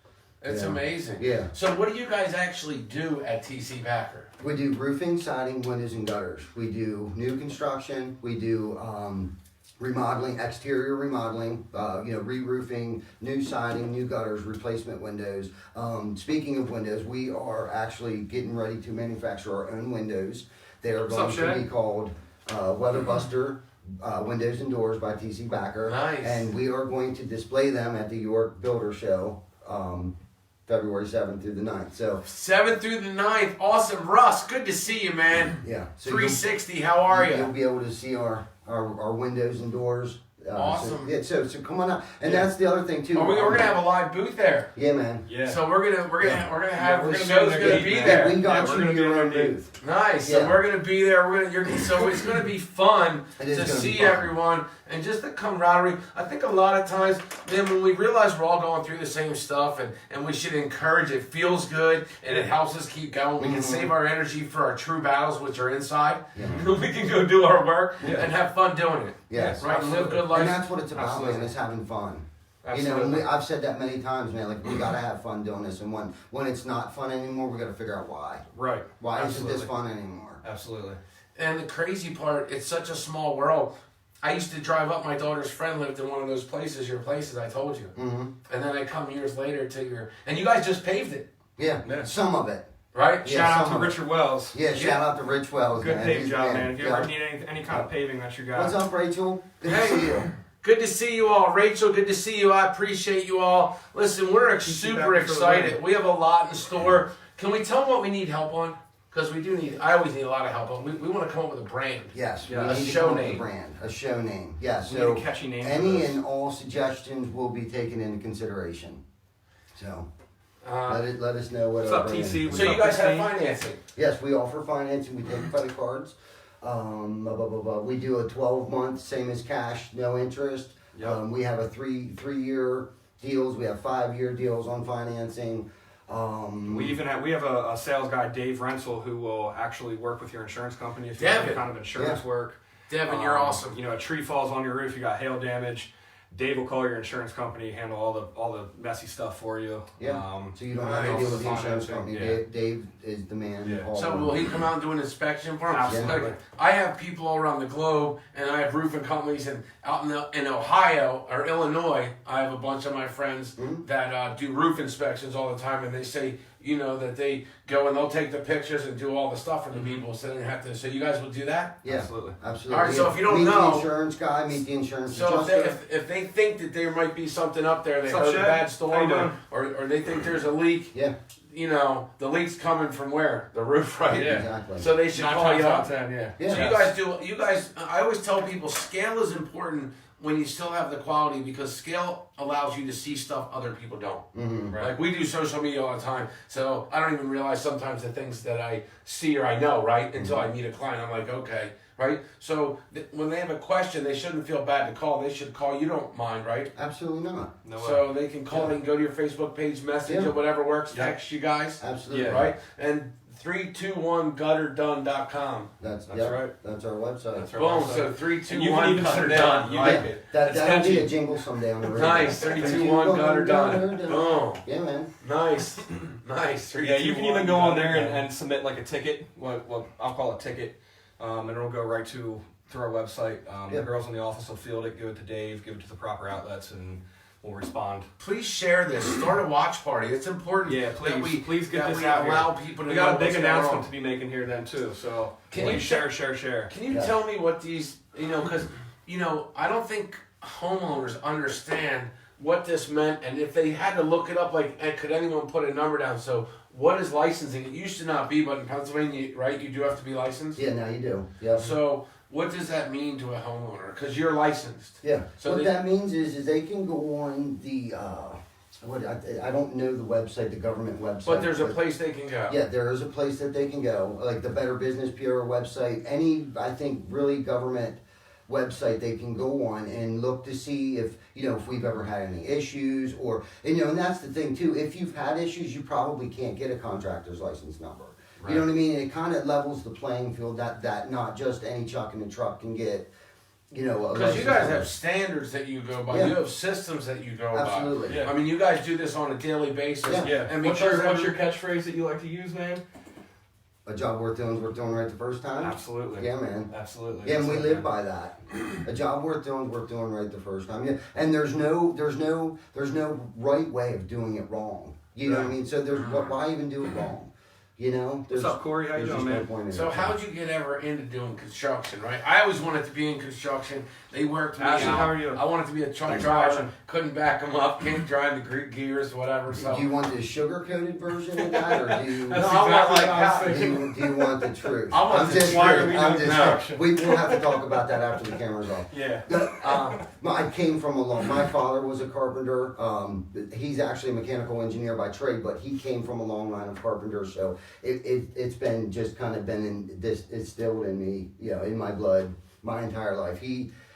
It's Yeah. amazing. Yeah. So what do you guys actually do at TC Backer? We do roofing, siding, windows, and gutters. We do new construction. We do remodeling, exterior remodeling, re-roofing, new siding, new gutters, replacement windows. Speaking of windows, we are actually getting ready to manufacture our own windows. They are What's going up, to Shay? be called Weatherbuster Windows and Doors by TC Backer. Nice. And we are going to display them at the York Builder Show February 7th through the 9th. So 7th through the 9th. Awesome. Russ, good to see you, man. yeah, so 360, how are you'll you? be able to see our windows and doors. Awesome. So come on out, and Yeah. that's the other thing too. We're gonna have a live booth there. Yeah, man. Yeah. So we're gonna have we're the gonna be show's in gonna there, be man. there. We got we're you gonna in be your in own there, booth. Nice. So Yeah. we're gonna be there. So it's gonna be fun It is to gonna be see fun. everyone and just the camaraderie. I think a lot of times, man, when we realize we're all going through the same stuff and we should encourage it, feels good and it helps us keep going. We can save our energy for our true battles, which are inside. Yeah. We can go do our work Yeah. and have fun doing it. Yes. Right, and live good And life. that's what it's about, Absolutely. man. Is having fun. Absolutely. You know, and I've said that many times, man. Like we gotta have fun doing this, and when it's not fun anymore, we gotta figure out why. Right. Why isn't Absolutely. this fun anymore? Absolutely. And the crazy part, it's such a small world. I used to drive up. My daughter's friend lived in one of those places, your places I told you. Mm-hmm. And then I come years later to your, and you guys just paved it, Yeah. Yeah. Some of it. right? Yeah, Shout out some to of it. Richard Wells. Yeah. Shout out to Rich Wells. Good man. paving He's job, the man. If you Yeah. ever need any kind of paving, that's your guy. What's up, Rachel? Good to Hey. see you. Good to see you all. Rachel, good to see you. I appreciate you all. Listen, we're Keep you super back for the excited. win. We have a lot in store. Can we tell them what we need help on? Because we do need, I always need a lot of help on. We want to come up with a brand. Yes. Yeah. We A need to show come up with name. A brand. A show name. Yes. We So need a catchy name. for any this. and all suggestions will be taken into consideration. So let us know what. What's our up, brand TC? is. So you guys have financing. Yes, we offer financing. We take credit cards. Blah, blah, blah, blah. We do a 12-month, same as cash, no interest. Yep. We have a three-year deals. We have 5-year deals on financing. We have a sales guy, Dave Rensel, who will actually work with your insurance company if you have any Devin. kind of insurance Yeah. work. Devin, you're awesome. You know, a tree falls on your roof, you got hail damage. Dave will call your insurance company, handle all the messy stuff for you. Yeah. So you don't have to nice. deal with the insurance Financing, company. yeah. Dave is the man. Yeah. All So around. will he come out and do an inspection for him? Absolutely. Like, I have people all around the globe, and I have roofing companies, and out in Ohio or Illinois, I have a bunch of my friends that do roof inspections all the time, and they say, you know, that they go and they'll take the pictures and do all the stuff for the people, so they don't have to. So you guys will do that? Yeah, Absolutely. absolutely. All right, so if you don't meet know- the insurance guy, meet the insurance So adjuster. if they think that there might be something up there, they What's up, heard a Shay? bad How you storm, doing? or they think there's a leak, Yeah, you know, the leak's coming from where? The roof, right? Yeah. exactly. So they should 9 call times you out up. of 10, yeah. Yeah. So you guys, I always tell people scale is important when you still have the quality because scale allows you to see stuff other people don't. Mm-hmm. Right. Like we do social media all the time, so I don't even realize sometimes the things that I see or I know, right? Until I meet a client, I'm like, okay, right? So when they have a question, they shouldn't feel bad to call. They should call. You don't mind, right? Absolutely not. No way. So they can call. They can go to your Facebook page, message Yeah. or whatever works. Yeah. Text you guys, Absolutely. Yeah. right? And 321gutterdone.com. That's That's yep, right. That's our website. That's our Boom. website. So 3, 2, And you can 1 even gutter send it done. down. You I like like it. That'll It's be catchy. a jingle someday on the radio. Nice. 3, 2, 1 gutter done. Boom. Yeah, man. Nice. Nice. 3, Yeah, 2, you can 1, even go on gutter there done. and submit like a ticket, what I'll call a ticket, and it'll go right through our website. Yeah. The girls in the office will field it, give it to Dave, give it to the proper outlets, and we'll respond. Please share this. Start a watch party. It's important Yeah, that please get that this we out allow here. people to We know got a big what's going announcement on. to be making here then too, so Can please you share. Can you Yeah. tell me what these, you know, because, you know, I don't think homeowners understand what this meant, and if they had to look it up, like, could anyone put a number down? So, what is licensing? It used to not be, but in Pennsylvania, right, you do have to be licensed. Yeah, now you do. Yeah. So, what does that mean to a homeowner? Because you're licensed. Yeah. So what they- that means is they can go on the I don't know the website, the government website. But there's a place they can go. Yeah, there is a place that they can go, like the Better Business Bureau website. Any, I think, really government website they can go on and look to see if if we've ever had any issues or and that's the thing too. If you've had issues, you probably can't get a contractor's license number. You know what I mean? It kind of levels the playing field that not just any chuck in the truck can get. A Because you license guys number. have standards that you go by. Yeah. You have systems that you go Absolutely. by. Yeah. I mean, you guys do this on a daily basis. Yeah. Yeah. And What's because your catchphrase that you like to use, man? A job worth doing is worth doing right the first time. Absolutely. Yeah, man. Absolutely. Yeah, and we That's it, live man. by that. A job worth doing is worth doing right the first time. Yeah, and there's no right way of doing it wrong. You know what I mean? So there's why even do it wrong? You know, What's up, Corey? How you there's doing, just man? no point in So it. how'd you get ever into doing construction, right? I always wanted to be in construction. They worked me Ashley, out. how are you? I wanted to be a truck Thanks for driver. watching. Couldn't back them up. Can't drive the Greek gears, whatever. So Do you want the sugar-coated version of that, or do you? That's No, I want exactly like what I was how- thinking. Do you want the truth? I want I'm the just why are kidding. we I'm doing just that? kidding. We'll have to talk about that after the camera's off. Yeah. I came from a long. My father was a carpenter. He's actually a mechanical engineer by trade, but he came from a long line of carpenters. So it's been just kind of been in this instilled in me, you know, in my blood, my entire life.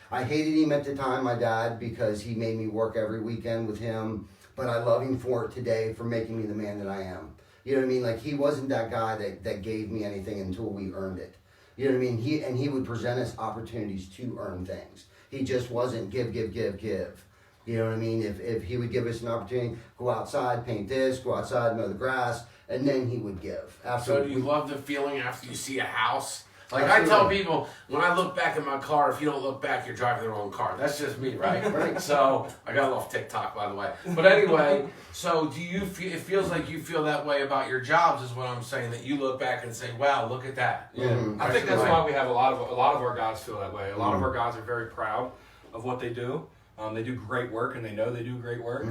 I hated him at the time, my dad, because he made me work every weekend with him. But I love him for it today, for making me the man that I am. You know what I mean? Like, he wasn't that guy that gave me anything until we earned it. You know what I mean? He would present us opportunities to earn things. He just wasn't give. You know what I mean? If he would give us an opportunity, go outside, paint this, go outside, mow the grass, and then he would give. So do you love the feeling after you see a house? Like I tell people, when I look back at my car, if you don't look back, you're driving the wrong car. That's just me, right? Right. So I got off TikTok, by the way. But anyway, so do you feel? It feels like you feel that way about your jobs, is what I'm saying. That you look back and say, "Wow, look at that." Mhm. I think that's Right. why we have a lot of our guys feel that way. A lot of our guys are very proud of what they do. They do great work, and they know they do great work.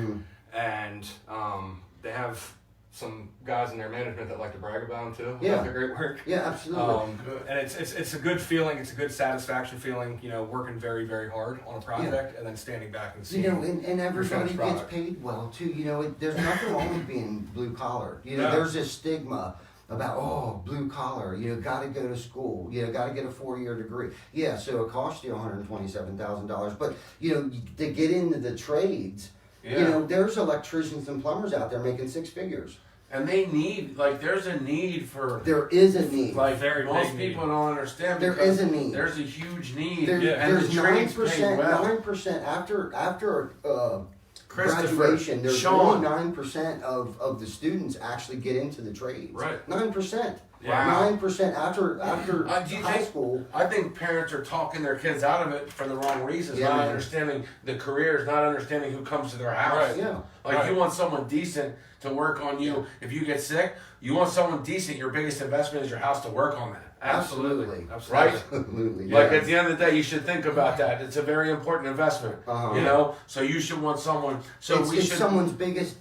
And they have some guys in their management that like to brag about them too. Yeah. About their great work. Yeah, absolutely. And it's a good feeling. It's a good satisfaction feeling. You know, working very, very hard on a project and then standing back and seeing. You know, and everybody finished gets product. paid well too. You know, there's nothing wrong with being blue collar. You know, No. there's this stigma about blue collar. You know, got to go to school. You know, got to get a 4-year degree. Yeah, so it costs you $127,000. But you know, to get into the trades, you Yeah. know, there's electricians and plumbers out there making 6 figures. And they need, like, there's a need for, There is a need. like, Very most big need. people don't understand. There because is a need. There's a huge need. There, and there's the trades pay 9%. well. 9% after Christopher, graduation. There's Sean. only 9% of the students actually get into the trades. Right. 9%. Wow. 9% after Do you high think- school. I think parents are talking their kids out of it for the wrong reasons, Yeah, not man. understanding the careers, not understanding who comes to their house. Right. Yeah. Like, Right. you want someone decent to work on you. If you get sick, you want someone decent. Your biggest investment is your house to work on that. Absolutely. Right? Absolutely. Like, yeah. at the end of the day, you should think about that. It's a very important investment. Uh-huh. You know? So you should want someone. So it's, we it's should. someone's biggest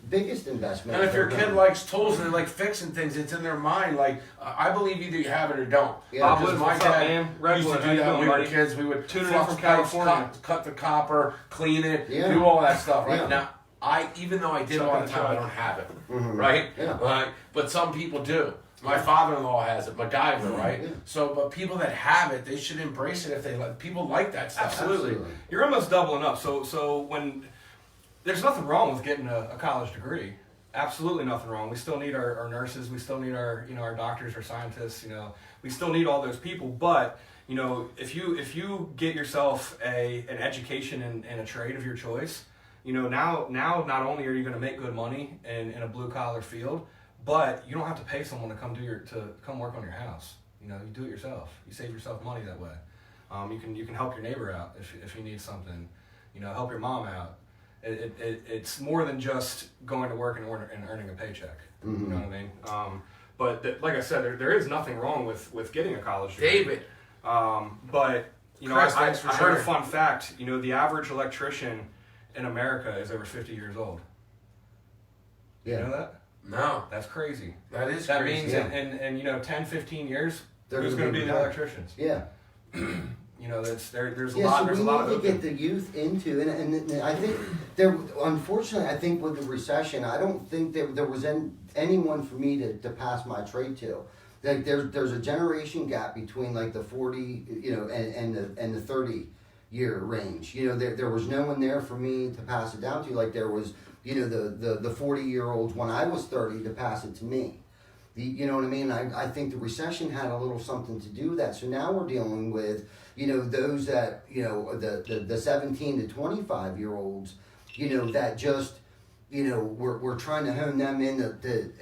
investment. And if your they're kid gonna- likes tools and they like fixing things, it's in their mind. Like, I believe either you have it or don't. Yeah. Bob Because Woods, my what's up, dad man? used Redwood, to how do you that when we doing, were buddy? kids. We would Tuning in flux from pipes, California. cut the copper, clean it, Yeah. do all that stuff. Right Yeah. now, even though I did Chuck all in the the time, I truck. don't have it. Mhm. Right? Yeah. Like, but some people do. My father-in-law has it, MacGyver, right? Yeah. So, but people that have it, they should embrace it if they like. People like that stuff. Absolutely. You're almost doubling up. So when there's nothing wrong with getting a college degree. Absolutely nothing wrong. We still need our nurses. We still need our our doctors, our scientists. You know, we still need all those people. But you know, if you get yourself an education in a trade of your choice, you know now not only are you going to make good money in a blue collar field, but you don't have to pay someone to come work on your house. You know, you do it yourself. You save yourself money that way. You can help your neighbor out if you need something. You know, help your mom out. It's more than just going to work and earning a paycheck. Mhm. You know what I mean? But like I said, there is nothing wrong with getting a college degree. David, But you know, Chris, I thanks for heard a sharing. fun fact. You know, the average electrician in America is over 50 years old. Yeah. You know that? no, That's crazy. that is That crazy. means Yeah. in 10, 15 years, They're who's gonna going to be the retired. electricians? Yeah. You know, there's a Yeah, lot. so There's we a lot need of to get the youth into, and I think unfortunately, I think with the recession, I don't think there was anyone for me to pass my trade to. Like there's a generation gap between like the 40, you know, and the 30-year range. You know, there was no one there for me to pass it down to. Like there was, you know, the 40-year-olds when I was 30 to pass it to me. You know what I mean? I think the recession had a little something to do with that. So now we're dealing with, you know, those that, you know, the 17 to 25-year-olds, you know, that just, we're trying to hone them in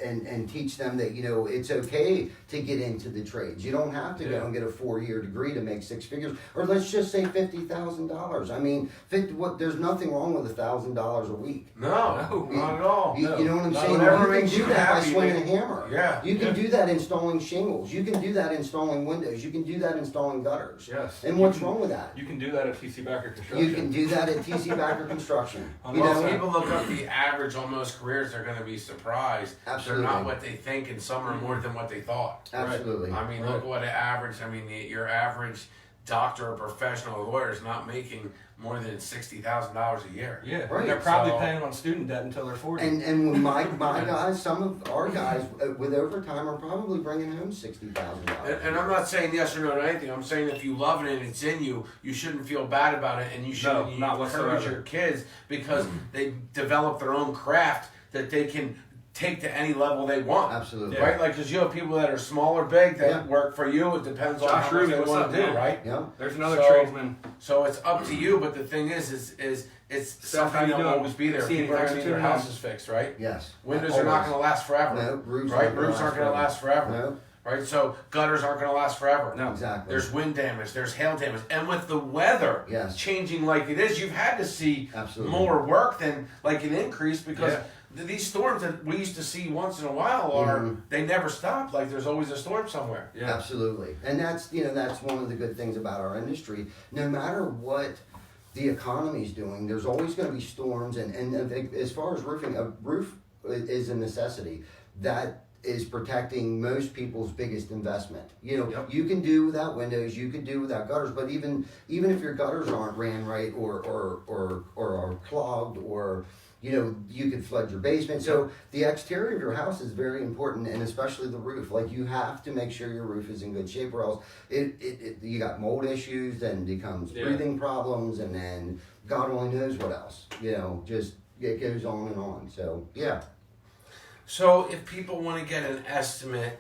and teach them that, it's okay to get into the trades. You don't have to go and get a 4-year degree to make 6 figures, or let's just say $50,000. I mean, there's nothing wrong with $1,000 a week. No, not at all. You know what I'm saying? Whatever You can makes do you that by happy, swinging a man. hammer. Yeah. You can do that installing shingles. You can do that installing windows. You can do that installing gutters. Yes. And what's wrong with that? You can do that at TC Backer Construction. You can do that at TC Backer Construction. You Well, know, if people look up the average on most careers, they're going to be surprised. Absolutely. They're not what they think, and some are more than what they thought. absolutely. I mean, look what an average. I mean, your average doctor or professional lawyer is not making more than $60,000 a year. Yeah, Right. they're probably So- paying on student debt until they're 40. And when my guys, some of our guys with overtime are probably bringing home $60,000. And I'm not saying yes or no to anything. I'm saying if you love it and it's in you, you shouldn't feel bad about it, and you should No, not encourage whatsoever. your kids because they develop their own craft that they can take to any level they want. Absolutely. Yeah. Right? Like, because you have people that are small or big that Yeah. work for you. It depends on Josh how much Ruby, they what's want up, to do, man? right? Yeah. There's another So- tradesman. So it's up to you, but the thing is it's Seth, how something you that will doing? always be there. See any People are thanks going to to need their him? houses fixed, right? Yes. Windows are not going to last forever. No, roofs right? aren't gonna Roofs aren't going to last forever. No, Right? So gutters aren't going to last forever. No. exactly. There's wind damage, there's hail damage, and with the weather Yes. changing like it is, you've had to see Absolutely. more work than like an increase because Yeah. these storms that we used to see once in a while are Mhm. they never stop. Like there's always a storm somewhere. Yeah. Absolutely. And that's one of the good things about our industry. No matter what the economy's doing, there's always going to be storms. And as far as roofing, a roof is a necessity. That is protecting most people's biggest investment. Yep. You can do without windows, you can do without gutters, but even if your gutters aren't ran right or are clogged or you could flood your basement. So the exterior of your house is very important, and especially the roof. Like, you have to make sure your roof is in good shape, or else you got mold issues, then becomes Yeah. breathing problems, and then God only knows what else. Just it goes on and on. So yeah. So if people want to get an estimate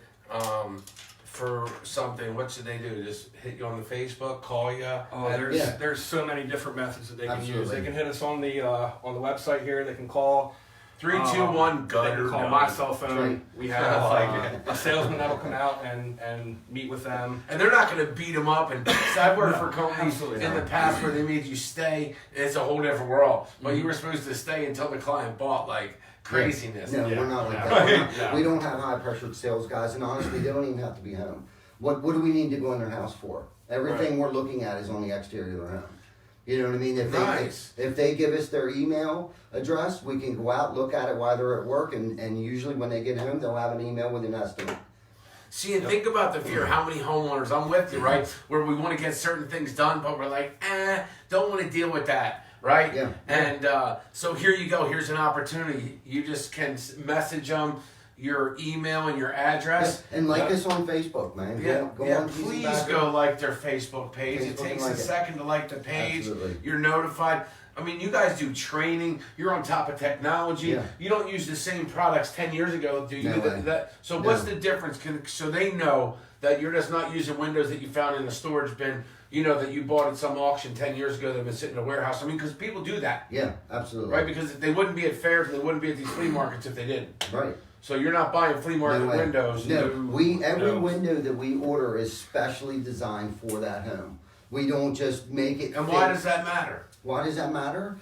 for something, what should they do? Just hit you on the Facebook, call you. Oh, there's so many different methods that they can use. Absolutely. They can hit us on the website here. They can call 321 They gutter. can call done. my cell phone. Right. We have I like it. a salesman that'll come out and meet with them. And they're not going to beat them up. And so I've worked for companies absolutely in the not. past where they made you stay. And it's a whole different world. But Mm-hmm. you were supposed to stay until the client bought, like craziness. No, Yeah. we're not like Yeah. that. We're not- Yeah. We don't have high pressured sales guys, and honestly, they don't even have to be home. What do we need to go in their house for? Everything we're looking at is on the exterior of their home. You know what I mean? Nice. If they give us their email address, we can go out, look at it while they're at work, and usually when they get home, they'll have an email with an estimate. See, and think about the fear. How many homeowners, I'm with you, right? Where we want to get certain things done, but we're like, don't want to deal with that, right? Yeah. And so here you go. Here's an opportunity. You just can message them your email and your address. And like us on Facebook, man. Go on TC Please Backer. go like their Facebook page. It Facebook and takes like a it. second to like the page. Absolutely. You're notified. I mean, you guys do training. You're on top of technology. Yeah. You don't use the same products 10 years ago, do you? No way. So No. what's the difference? So they know that you're just not using windows that you found in the storage bin, that you bought at some auction 10 years ago that have been sitting in a warehouse. I mean, because people do that, Yeah, absolutely. right? Because they wouldn't be at fairs and they wouldn't be at these flea markets if they didn't. Right. So you're not buying flea market No way. windows. No, every No. window that we order is specially designed for that home. We don't just make it. And why fit. does that matter? Why does that matter?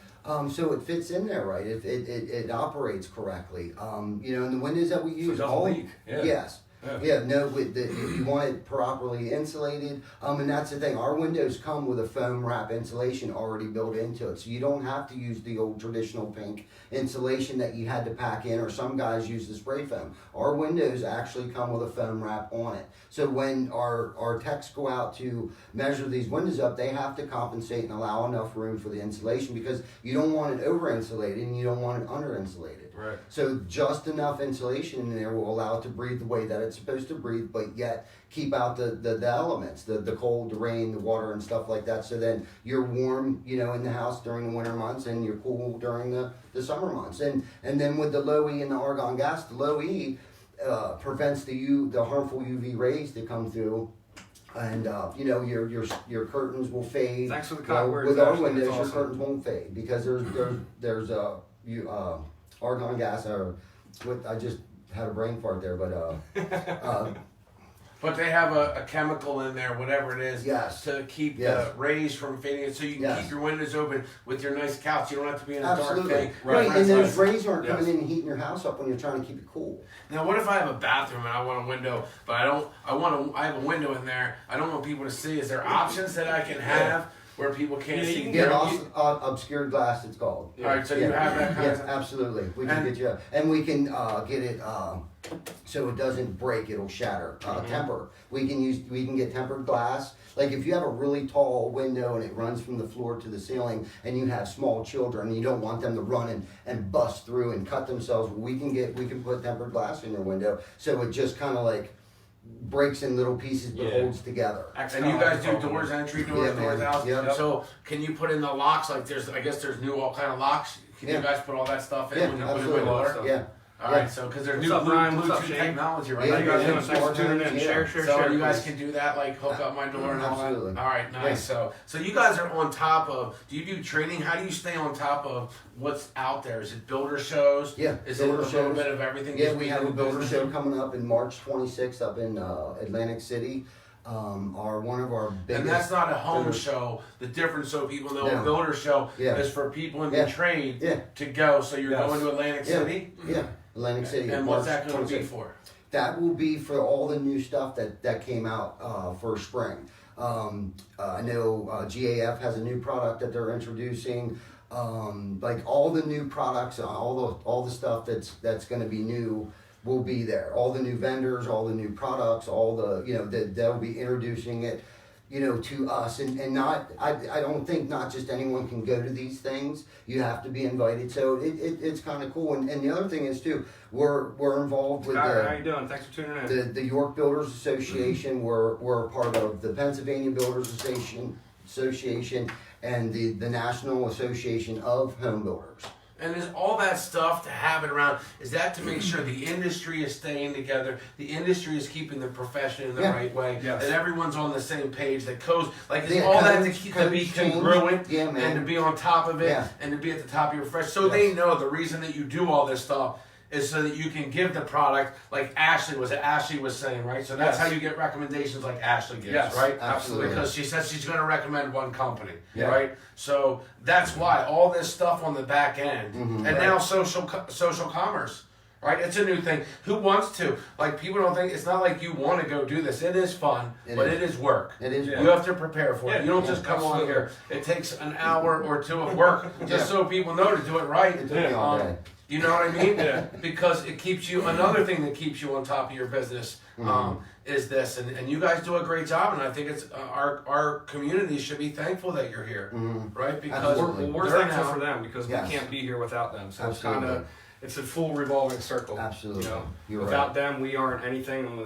So it fits in there, right? It operates correctly. And the windows that we use, doesn't leak. Yeah. Yes. Yeah. If you want it properly insulated, and that's the thing. Our windows come with a foam wrap insulation already built into it, so you don't have to use the old traditional pink insulation that you had to pack in, or some guys use the spray foam. Our windows actually come with a foam wrap on it. So when our techs go out to measure these windows up, they have to compensate and allow enough room for the insulation, because you don't want it over insulated and you don't want it under insulated. Right. So just enough insulation in there will allow it to breathe the way that it's supposed to breathe, but yet keep out the elements, the cold, the rain, the water, and stuff like that. So then you're warm, in the house during the winter months, and you're cool during the summer months. And then with the low E and the argon gas, the low E prevents the harmful UV rays that come through. And your curtains will fade. Thanks for the kind words, With our Ashley. windows, That's your awesome. curtains won't fade, because there's argon gas, or what, I just had a brain fart there, but, But they have a chemical in there, whatever it is, Yes. to keep Yes. the rays from fading, so you can Yes. keep your windows open with your nice couch. You don't have to be in a absolutely. dark thing. Right, Right. and those Right. rays aren't coming Yes. in and heating your house up when you're trying to keep it cool. Now, what if I have a bathroom and I want a window, but I have a window in there. I don't want people to see. Is there options that I can have where people can't Yeah, you see? can Yeah, get obscured glass, it's called. All right, so you have that kind Yeah, of. absolutely. We can And- get you, and we can get it so it doesn't break. It'll shatter. Temper. We can get tempered glass. Like if you have a really tall window and it runs from the floor to the ceiling, and you have small children, and you don't want them to run and bust through and cut themselves. We can put tempered glass in your window, so it just kind of like breaks in little pieces but Yeah. holds together. And you guys do doors, entry doors, Yeah, doors man. out. Yep. So can you put in the locks? Like I guess there's new all kind of locks. Can Yeah. you guys put all that stuff in Yeah, when you put in absolutely. the door? Yeah. All right, so because there's What's new up, Brian? What's up, Bluetooth Shane? technology, right? Yeah, How you guys yeah, doing? Thanks for tuning in. yeah. Share, share, So share. you guys please. can do that, like hook up my door and all Absolutely. that. All right, nice. Yeah. So you guys are on top of. Do you do training? How do you stay on top of what's out there? Is it builder shows? Yeah, Is builder it a little shows. bit of everything? Yeah, just we being have a in builder business? show coming up in March 26th up in Atlantic City. One of our biggest. And that's not a home builders- show. The difference, so people know, a No. builder show Yeah. is for people in Yeah. the trade Yeah. to go. So you're Yes. going to Atlantic Yeah. City, Yeah, Atlantic City. and March what's that going to be 26th. for? That will be for all the new stuff that came out for spring. I know GAF has a new product that they're introducing. Like all the new products, all the stuff that's going to be new will be there. All the new vendors, all the new products, all the they'll be introducing it, to us, and not. I don't think not just anyone can go to these things. You have to be invited. So it's kind of cool. And the other thing is too, we're involved with Tyler, the. how you doing? Thanks for tuning in. The York Builders Association, we're a part of the Pennsylvania Builders Association and the National Association of Home Builders. And is all that stuff to have it around? Is that to make sure the industry is staying together, the industry is keeping the profession in the Yeah. right way, Yes. that everyone's on the same page, that codes is Yeah, all that to codes- keep to be codes change. congruent Yeah, man. and to be on top of it Yeah. and to be at the top of your fresh. So Yes. they know the reason that you do all this stuff is so that you can give the product like Ashley was saying, right? So that's Yes. how you get recommendations like Ashley gives, Yes, right? absolutely. Because she says she's going to recommend one company, Yeah. right? So that's why all this stuff on the back end, Mm-hmm. and now social commerce, right? It's a new thing. Who wants to? Like people don't think it's not like you want to go do this. It is fun, but is. it is work. It is. Yeah. You have to prepare for it. Yeah, You don't yeah, just come on absolutely. here. It takes an hour or two of work just so people know to do it right. It took me all day. You know what I mean? Yeah. Because it keeps you. Another thing that keeps you on top of your business is this, and you guys do a great job. And I think it's our community should be thankful that you're here, right? Because Absolutely. We're they're thankful now- for them because Yes. we can't be here without them. So Absolutely. it's a full revolving circle. Absolutely. You're without right. them, we aren't anything. And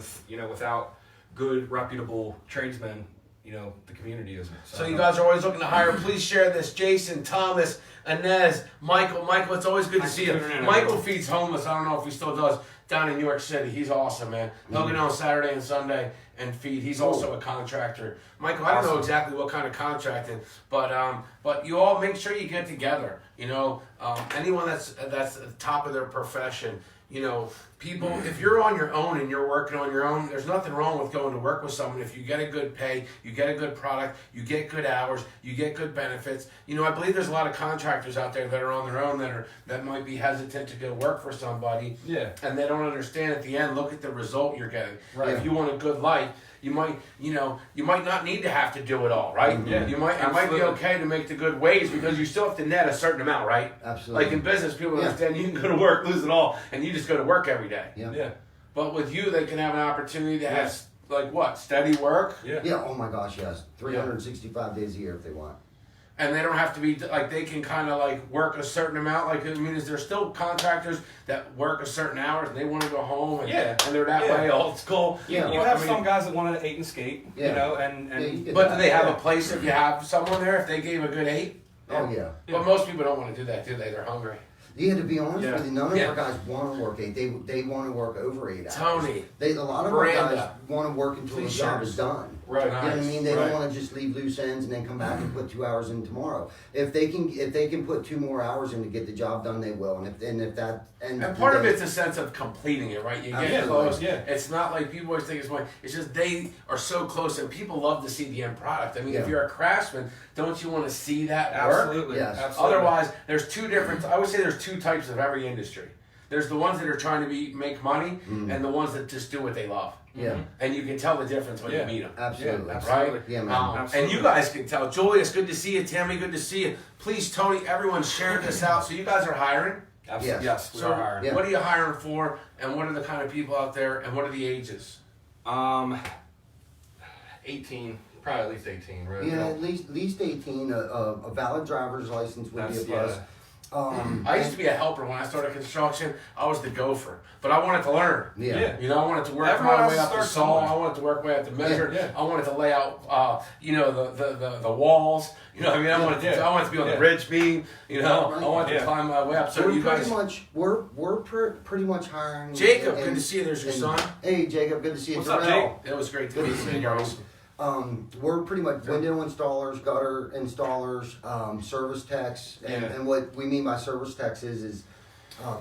without good, reputable tradesmen, the community isn't. So you guys are always looking to hire. Please share this. Jason, Thomas, Inez, Michael. Michael, it's always good to Thanks see for you. tuning in, Michael everyone. feeds homeless. I don't know if he still does down in New York City. He's awesome, man. He'll get on Saturday and Sunday and feed. He's also a contractor. Michael, I don't know Awesome. exactly what kind of contracting, but you all make sure you get together. Anyone that's at the top of their profession. People, if you're on your own and you're working on your own, there's nothing wrong with going to work with someone. If you get a good pay, you get a good product, you get good hours, you get good benefits. I believe there's a lot of contractors out there that are on their own that might be hesitant to go work for somebody. Yeah. And they don't understand at the end, look at the result you're getting. Right. If you want a good life, you might not need to have to do it all, right? Yeah, It might be absolutely. okay to make the good wage because you still have to net a certain amount, right? Absolutely. Like in business, people Yeah. understand you can go to work, lose it all, and you just go to work every day. Yeah. Yeah. But with you, they can have an opportunity to have Yes. like what, steady work, Yeah. Yeah. Oh my gosh, yes. 365 days a year if they want. and they don't have to be like they can kind of like work a certain amount. Like is there still contractors that work a certain hours and they want to go home and Yeah. and they're that Yeah. way old school. Yeah. You have some guys that want to 8 and skate, Yeah. and Yeah, you get But that. do they have Yeah. a place if you have someone there if they gave a good 8? Oh yeah. But most people don't want to do that, do they? They're hungry. Yeah, to be honest Yeah. with you, none of Yeah. our guys want to work 8. They want to work over 8 hours. Tony, A lot of our guys Miranda. want to work until the Please job share. is done. Right. You know what I mean? They Right. don't want to just leave loose ends and then come back and put 2 hours in tomorrow. If they can put 2 more hours in to get the job done, they will. and part of it's a sense of completing it, right? You get Absolutely. close. Yeah. It's not like people always think it's money. It's just they are so close, and people love to see the end product. I mean, if Yeah. you're a craftsman, don't you want to see that work? Absolutely. Yes. Absolutely. Otherwise, there's two different. I would say there's two types of every industry. There's the ones that are trying to make money, and the ones that just do what they love. Yeah, And you can tell the difference when Yeah. you meet them. absolutely. Yeah, Right? Absolutely. Yeah, man. And Absolutely. you guys can tell. Julius, good to see you. Tammy, good to see you. Please, Tony, everyone share this out. So you guys are hiring. Absolutely. Yes. Yes, we So are hiring. Yeah. what are you hiring for? And what are the kind of people out there? And what are the ages? 18, probably at least 18, right? Yeah, at least 18. A valid driver's license would be a That's, plus. I used to be a helper when I started construction. I was the gopher, but I wanted to learn. Yeah. Yeah. You know, I wanted to work Everyone my has way to up the start saw. somewhere. I wanted to work my way up the measure. Yeah. I wanted to lay out, the walls. You know, what I mean, I wanted to, Yeah. I wanted to be on the Yeah. ridge beam. You know, Right. I wanted to Yeah. climb my way up. So we're you pretty guys, much pretty much hiring. Jacob, and- good to see you. There's your and- son. Hey, Jacob, good to see you. What's up, Terrell. It was great to Good meet to see you you, guys. We're pretty much window installers, gutter installers, service techs, and what we mean by service techs is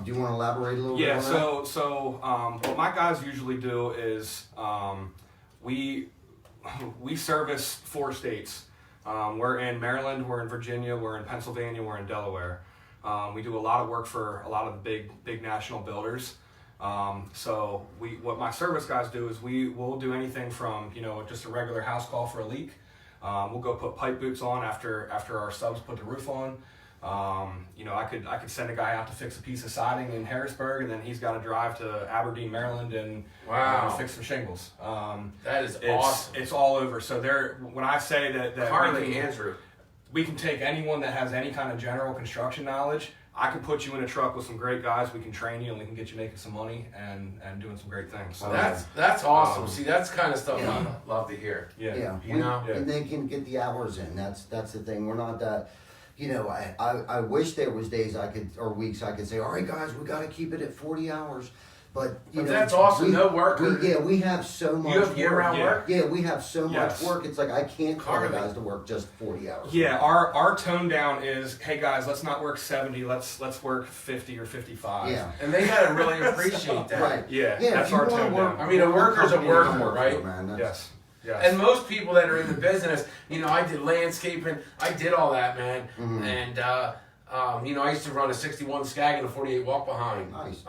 do you want to elaborate a little bit Yeah, on that? so what my guys usually do is we service 4 states. We're in Maryland, we're in Virginia, we're in Pennsylvania, we're in Delaware. We do a lot of work for a lot of the big national builders. So what my service guys do is we'll do anything from just a regular house call for a leak. We'll go put pipe boots on after our subs put the roof on. I could send a guy out to fix a piece of siding in Harrisburg, and then he's got to drive to Aberdeen, Maryland, and Wow. fix some shingles. That is It's awesome. it's all over. So when I say that Carly, Andrew. we can take anyone that has any kind of general construction knowledge. I can put you in a truck with some great guys. We can train you, and we can get you making some money and doing some great things. So That's awesome. Um, See, that's the kind of stuff yeah. I love to hear. Yeah, You know? Yeah. and they can get the hours in. That's the thing. We're not that. I wish there was days or weeks I could say, all right, guys, we got to keep it at 40 hours. But That's awesome. No worker. We have so much. You have year-round Yeah. work. Yeah, we have so Yes. much work. It's like I can't call the Carly. guys to work just 40 hours. Yeah, our tone down is, hey guys, let's not work 70, let's work 50 or 55. Yeah. And they gotta really appreciate that. Right. Yeah, Yeah. that's if you our wanna tone work, down. I mean, a worker's a company to come worker, work for, right? man. That's- Yes. Yes. And most people that are in the business, I did landscaping, I did all that, man. Mhm. And I used to run a 61 Skag and a 48 walk behind. Nice.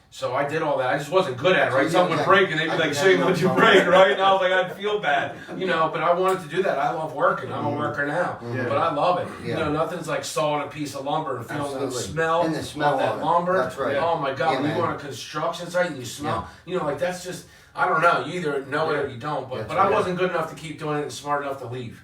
So I did all that. I just wasn't good at it, right? So Something would yeah, break and they'd be I like, can "Shane, have what'd you no break?" problem. Right? And I was like, I'd feel bad, but I wanted to do that. I love working. I'm a worker now, Mhm. but I love it. Yeah. Nothing's like sawing a piece of lumber and feeling the Absolutely. smell, And the smell of that of it. lumber. That's right. Oh my God, Yeah, when you man. go on a construction site and you smell, like that's just, I don't know. You either know it or you don't. But That's I right. wasn't good enough to keep doing it and smart enough to leave.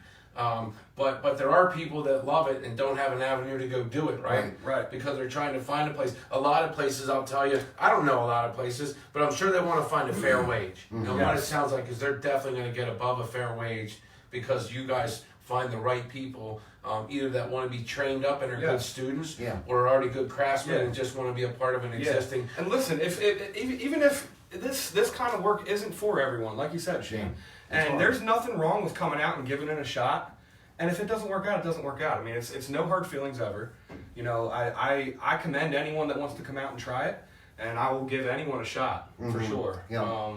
But there are people that love it and don't have an avenue to go do it, right? Right. Because they're trying to find a place. A lot of places, I'll tell you, I don't know a lot of places, but I'm sure they want to find a fair wage. And what it sounds like is they're definitely going to get above a fair wage because you guys find the right people, either that want to be trained up and are good students, Yeah. or are already good craftsmen Yeah. and just want to be a part of an existing. And listen, even if this kind of work isn't for everyone, like you said, Shane, It's and hard. there's nothing wrong with coming out and giving it a shot. And if it doesn't work out, it doesn't work out. I mean, it's no hard feelings ever. I commend anyone that wants to come out and try it, and I will give anyone a shot for Mhm. sure. Yeah.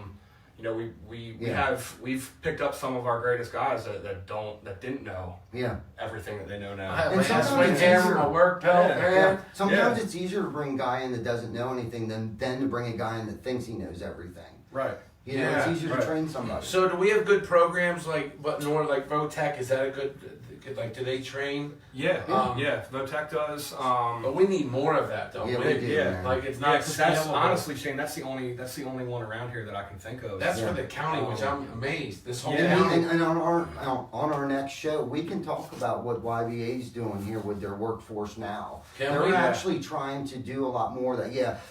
We've picked up some of our greatest guys that didn't know Yeah. everything that they know now. I have And my sometimes swing it's hammer, easier. my work belt, Yeah. man. Sometimes Yeah. it's easier to bring a guy in that doesn't know anything than to bring a guy in that thinks he knows everything. Right. It's Yeah, easier right. to train somebody. So do we have good programs like Votech? Is that a good? Do they train? Yeah. Yeah. Votech does. But we need more of that, though. Yeah, we do, yeah. man. Like it's Yeah, not 'cause that's scalable. honestly, Shane. That's the only one around here that I can think of. That's Yeah. for the county, which I'm amazed. This whole Yeah. county. And on our next show, we can talk about what YBA is doing here with their workforce now. Can They're we? actually trying to do a lot more.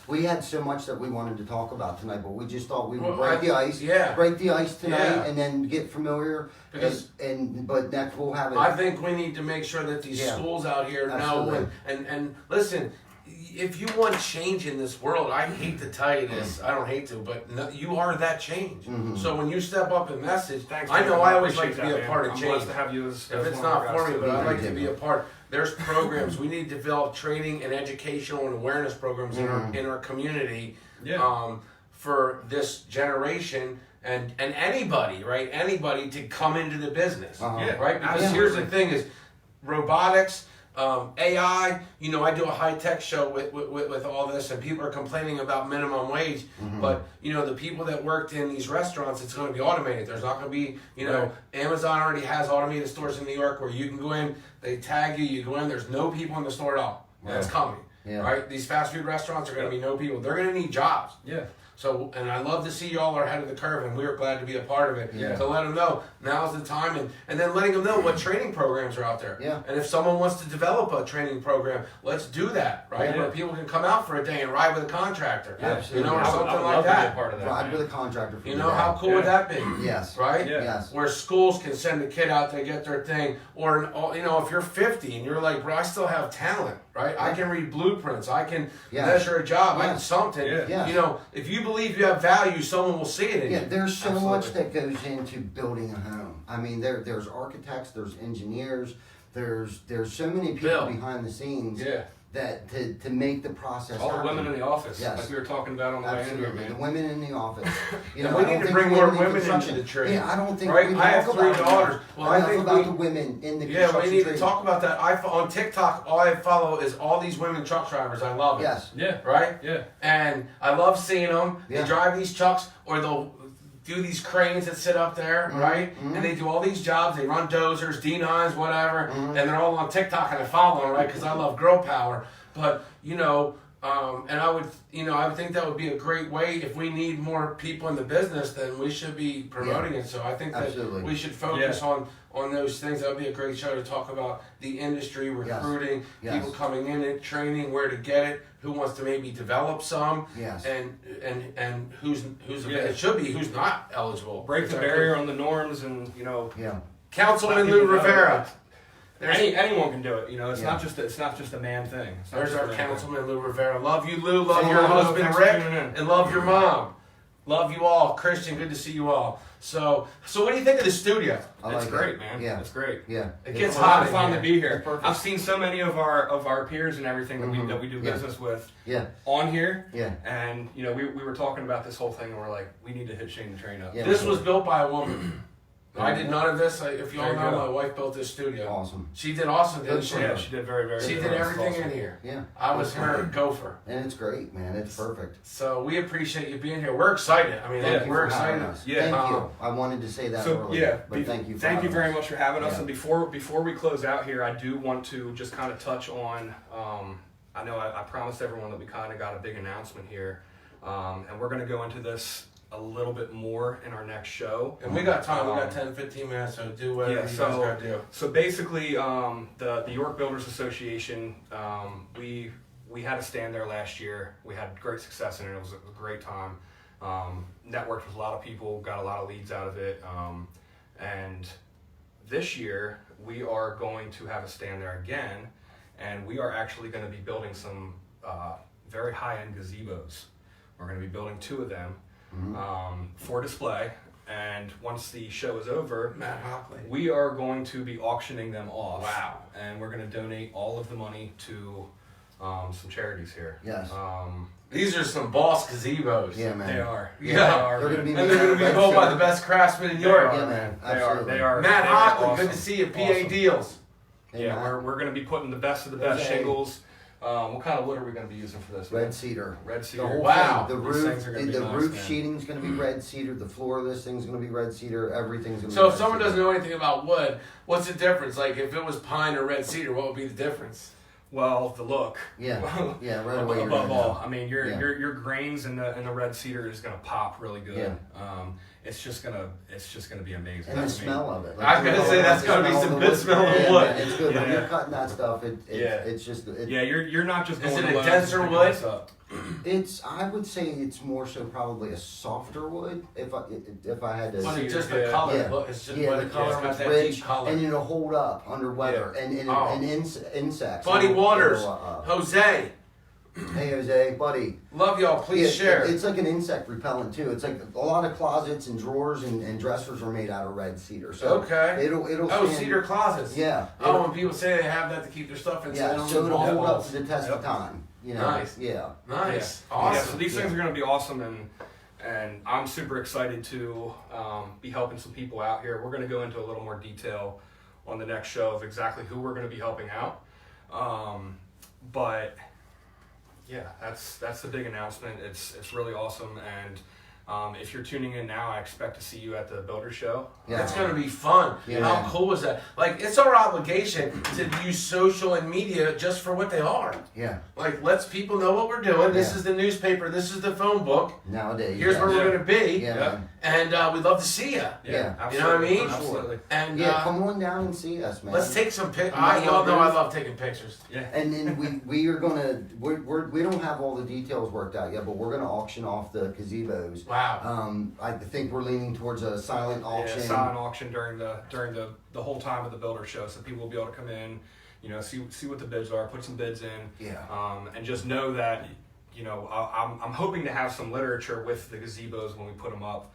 We had so much that we wanted to talk about tonight, but we just thought we would Well, break the ice. yeah. Break the ice tonight, Yeah. and then get familiar. Because- but next we'll have it. I think we need to make sure that these Yeah. schools out here know Absolutely. and listen. if you want change in this world, I hate to tell you this. I don't hate to, but no, you are that change. So when you step up and message, Thanks, I man. know I always like to appreciate be that, a part man. of I'm change. blessed to have you as If it's one of our not for guys. me, but I like to Yeah. be a part. There's programs we need to develop training and educational and awareness programs in our community Yeah. for this generation and anybody, right? Anybody to come into the business, Yeah, right? Because absolutely. here's the thing: is robotics. AI, you know, I do a high tech show with all this, and people are complaining about minimum wage. But you know, the people that worked in these restaurants, it's going to be automated. There's not going to be, you know, Amazon already has automated stores in New York where you can go in, they tag you, you go in, there's no people in the store at all. That's coming, right? These fast food restaurants are going to be no people. They're going to need jobs. Yeah. So, and I love to see y'all are ahead of the curve, and we're glad to be a part of it. Yeah. To let them know now's the time, and then letting them know what training programs are out there. Yeah. And if someone wants to develop a training program, let's do that, right? Yeah. Where people can come out for a day and ride with a contractor. Absolutely. You know, or I would something love like to be a that. part of that. Ride man. with a contractor for You the know, day. how cool would that be? Yes. Right? Yeah. Yes. Where schools can send a kid out to get their thing, or you know, if you're 50 and you're like, bro, I still have talent, right? I can read blueprints, I can Yes. measure a job, I can Yes. something. Yeah. Yes. You know, if you believe you have value, someone will see it in Yeah, you. there's so Absolutely. much that goes into building a home. I mean, there's architects, there's engineers, there's so many people Bill. behind the scenes Yeah. that to make the process All the happen. women in the office, Yes. like we were talking about on the way in here, Absolutely, the man. women in the office. You And know, we I need don't to think bring the more women in women into construction- the trade. Yeah, I don't think Right? we I have talk 3 about daughters. Well, I enough think about we- the women in the Yeah, we construction need to trade. talk about that. On TikTok, all I follow is all these women truck drivers. I love it. Yes. Yeah. Right? Yeah. And I love seeing them. Yeah. They drive these trucks, or they'll do these cranes that sit up there, right? And they do all these jobs. They run dozers, D9s, whatever, and they're all on TikTok, and I follow them, right? Because I love girl power. But you know, and I would think that would be a great way. If we need more people in the business, then we should be promoting it. So I think that Absolutely. we should focus on those things. That would be a great show to talk about the industry, recruiting, Yes. people coming in it, training, where to get it, who wants to maybe develop some, Yes. and who's Yeah. it should be who's not eligible. Break the barrier on the norms, and you know, Yeah. Councilman let Lou people know Rivera. that anyone can do it. You know, it's Yeah. not just a man thing. It's not There's just a our man thing. Councilman Lou Rivera. Love you, Lou. Love Say your hello. husband Thanks for Rick, tuning in. and love your mom. Love you all, Christian. Good to see you all. So what do you think of the studio? I It's like great, it. man. Yeah. It's great. Yeah. It gets It's hot hot in fun here. to be here. It's perfect. I've seen so many of our peers and everything that we do Yeah. business with Yeah. on here. Yeah. And you know, we were talking about this whole thing, and we're like, we need to hit Shane the Train up. Yeah. This was built by a woman. I did none of this. If you all There you know, go. my wife built this studio. Awesome. She did awesome, didn't she? Yeah, she did very, very She good. did It's everything awesome. in here. Yeah. I was her gopher. And it's great, man. It's perfect. So we appreciate you being here. We're excited. I mean, Thank you we're for having excited. us. Yeah. Thank you. I wanted to say that So earlier, but be- thank you. For thank you having very us. much for having us. Yeah. And before we close out here, I do want to just kind of touch on. I know I promised everyone that we kind of got a big announcement here, and we're going to go into this a little bit more in our next show. And we got time. We got 10, 15 minutes, so do whatever you guys got to do. So basically, the York Builders Association, we had a stand there last year. We had great success in it. It was a great time. Networked with a lot of people, got a lot of leads out of it. And this year, we are going to have a stand there again, and we are actually going to be building some very high-end gazebos. We're going to be building 2 of them for display. And once the show is over, Matt Hockley. we are going to be auctioning them off. Wow. And we're going to donate all of the money to some charities here. Yes. These are some boss gazebos. Yeah, man. They are. Yeah. They are. They're gonna be And they're going to be built by the best craftsmen in York. Yeah, man. They are. Absolutely. They are. Matt they are Hockley, awesome. good to see you. PA Awesome. Deals. Hey, Yeah, Matt. we're going to be putting the best of the best Okay. shingles. What kind of wood are we going to be using for this? man? Red cedar. Red The cedar. whole Wow. thing, the These roof, things are gonna be the nice, roof man. sheeting's going to be red cedar. The floor of this thing's going to be red cedar. Everything's going to So be if red someone cedar. doesn't know anything about wood, what's the difference? Like if it was pine or red cedar, what would be the difference? Well, the look. Yeah, yeah, right away. you're Above gonna all, know. I mean, Yeah. your grains in the red cedar is gonna pop really good. Yeah. It's just gonna be amazing. And the I mean, smell of it. I was gonna say, that's gotta be smell some of good wood. smell of Yeah, wood. man, it's good. When Yeah. you're cutting that stuff, Yeah. it's just. Yeah, you're not just Is going it to a Lowe's denser and picking wood? this up. I would say it's more so probably a softer wood. If I had to. Is it just the Yeah. color? Yeah. Look, it's just Yeah, by the the color color with is that rich, deep color. and it'll hold up under weather and Oh. insects. Buddy It'll, Waters, uh, Jose, Hey Jose, buddy. Love y'all. Please share. It's like an insect repellent too. It's like a lot of closets and drawers and dressers are made out of red cedar. So Okay. It'll Oh, stand- cedar closets. Yeah. Oh, when people say they have that to keep their stuff inside, Yeah. on So the it'll hold up walls. to the test of time. You know. Nice. Yeah. Nice. Yeah. Awesome. Yeah, so these things are going to be awesome, and I'm super excited to be helping some people out here. We're going to go into a little more detail on the next show of exactly who we're going to be helping out. But yeah, that's the big announcement. It's really awesome, and if you're tuning in now, I expect to see you at the Builder Show. Yeah. That's gonna be fun. Yeah. How cool is that? Like, it's our obligation to use social and media just for what they are. Yeah. Like, let's people know what we're doing. This Yeah. is the newspaper. This is the phone book. Nowadays. Here's where we're gonna be. Yeah. Yeah. Man. And we'd love to see you. Yeah. absolutely. You know what I mean? Absolutely. And Yeah. Come on down and see us, man. let's take some pictures. Come Y'all on, know I dude. love taking pictures. Yeah. And then we are gonna we don't have all the details worked out yet, but we're gonna auction off the gazebos. Wow. I think we're leaning towards a silent auction. Yeah, silent auction during the whole time of the Builder Show, so people will be able to come in, you know, see what the bids are, put some bids in, Yeah. and just know that, you know, I'm hoping to have some literature with the gazebos when we put them up,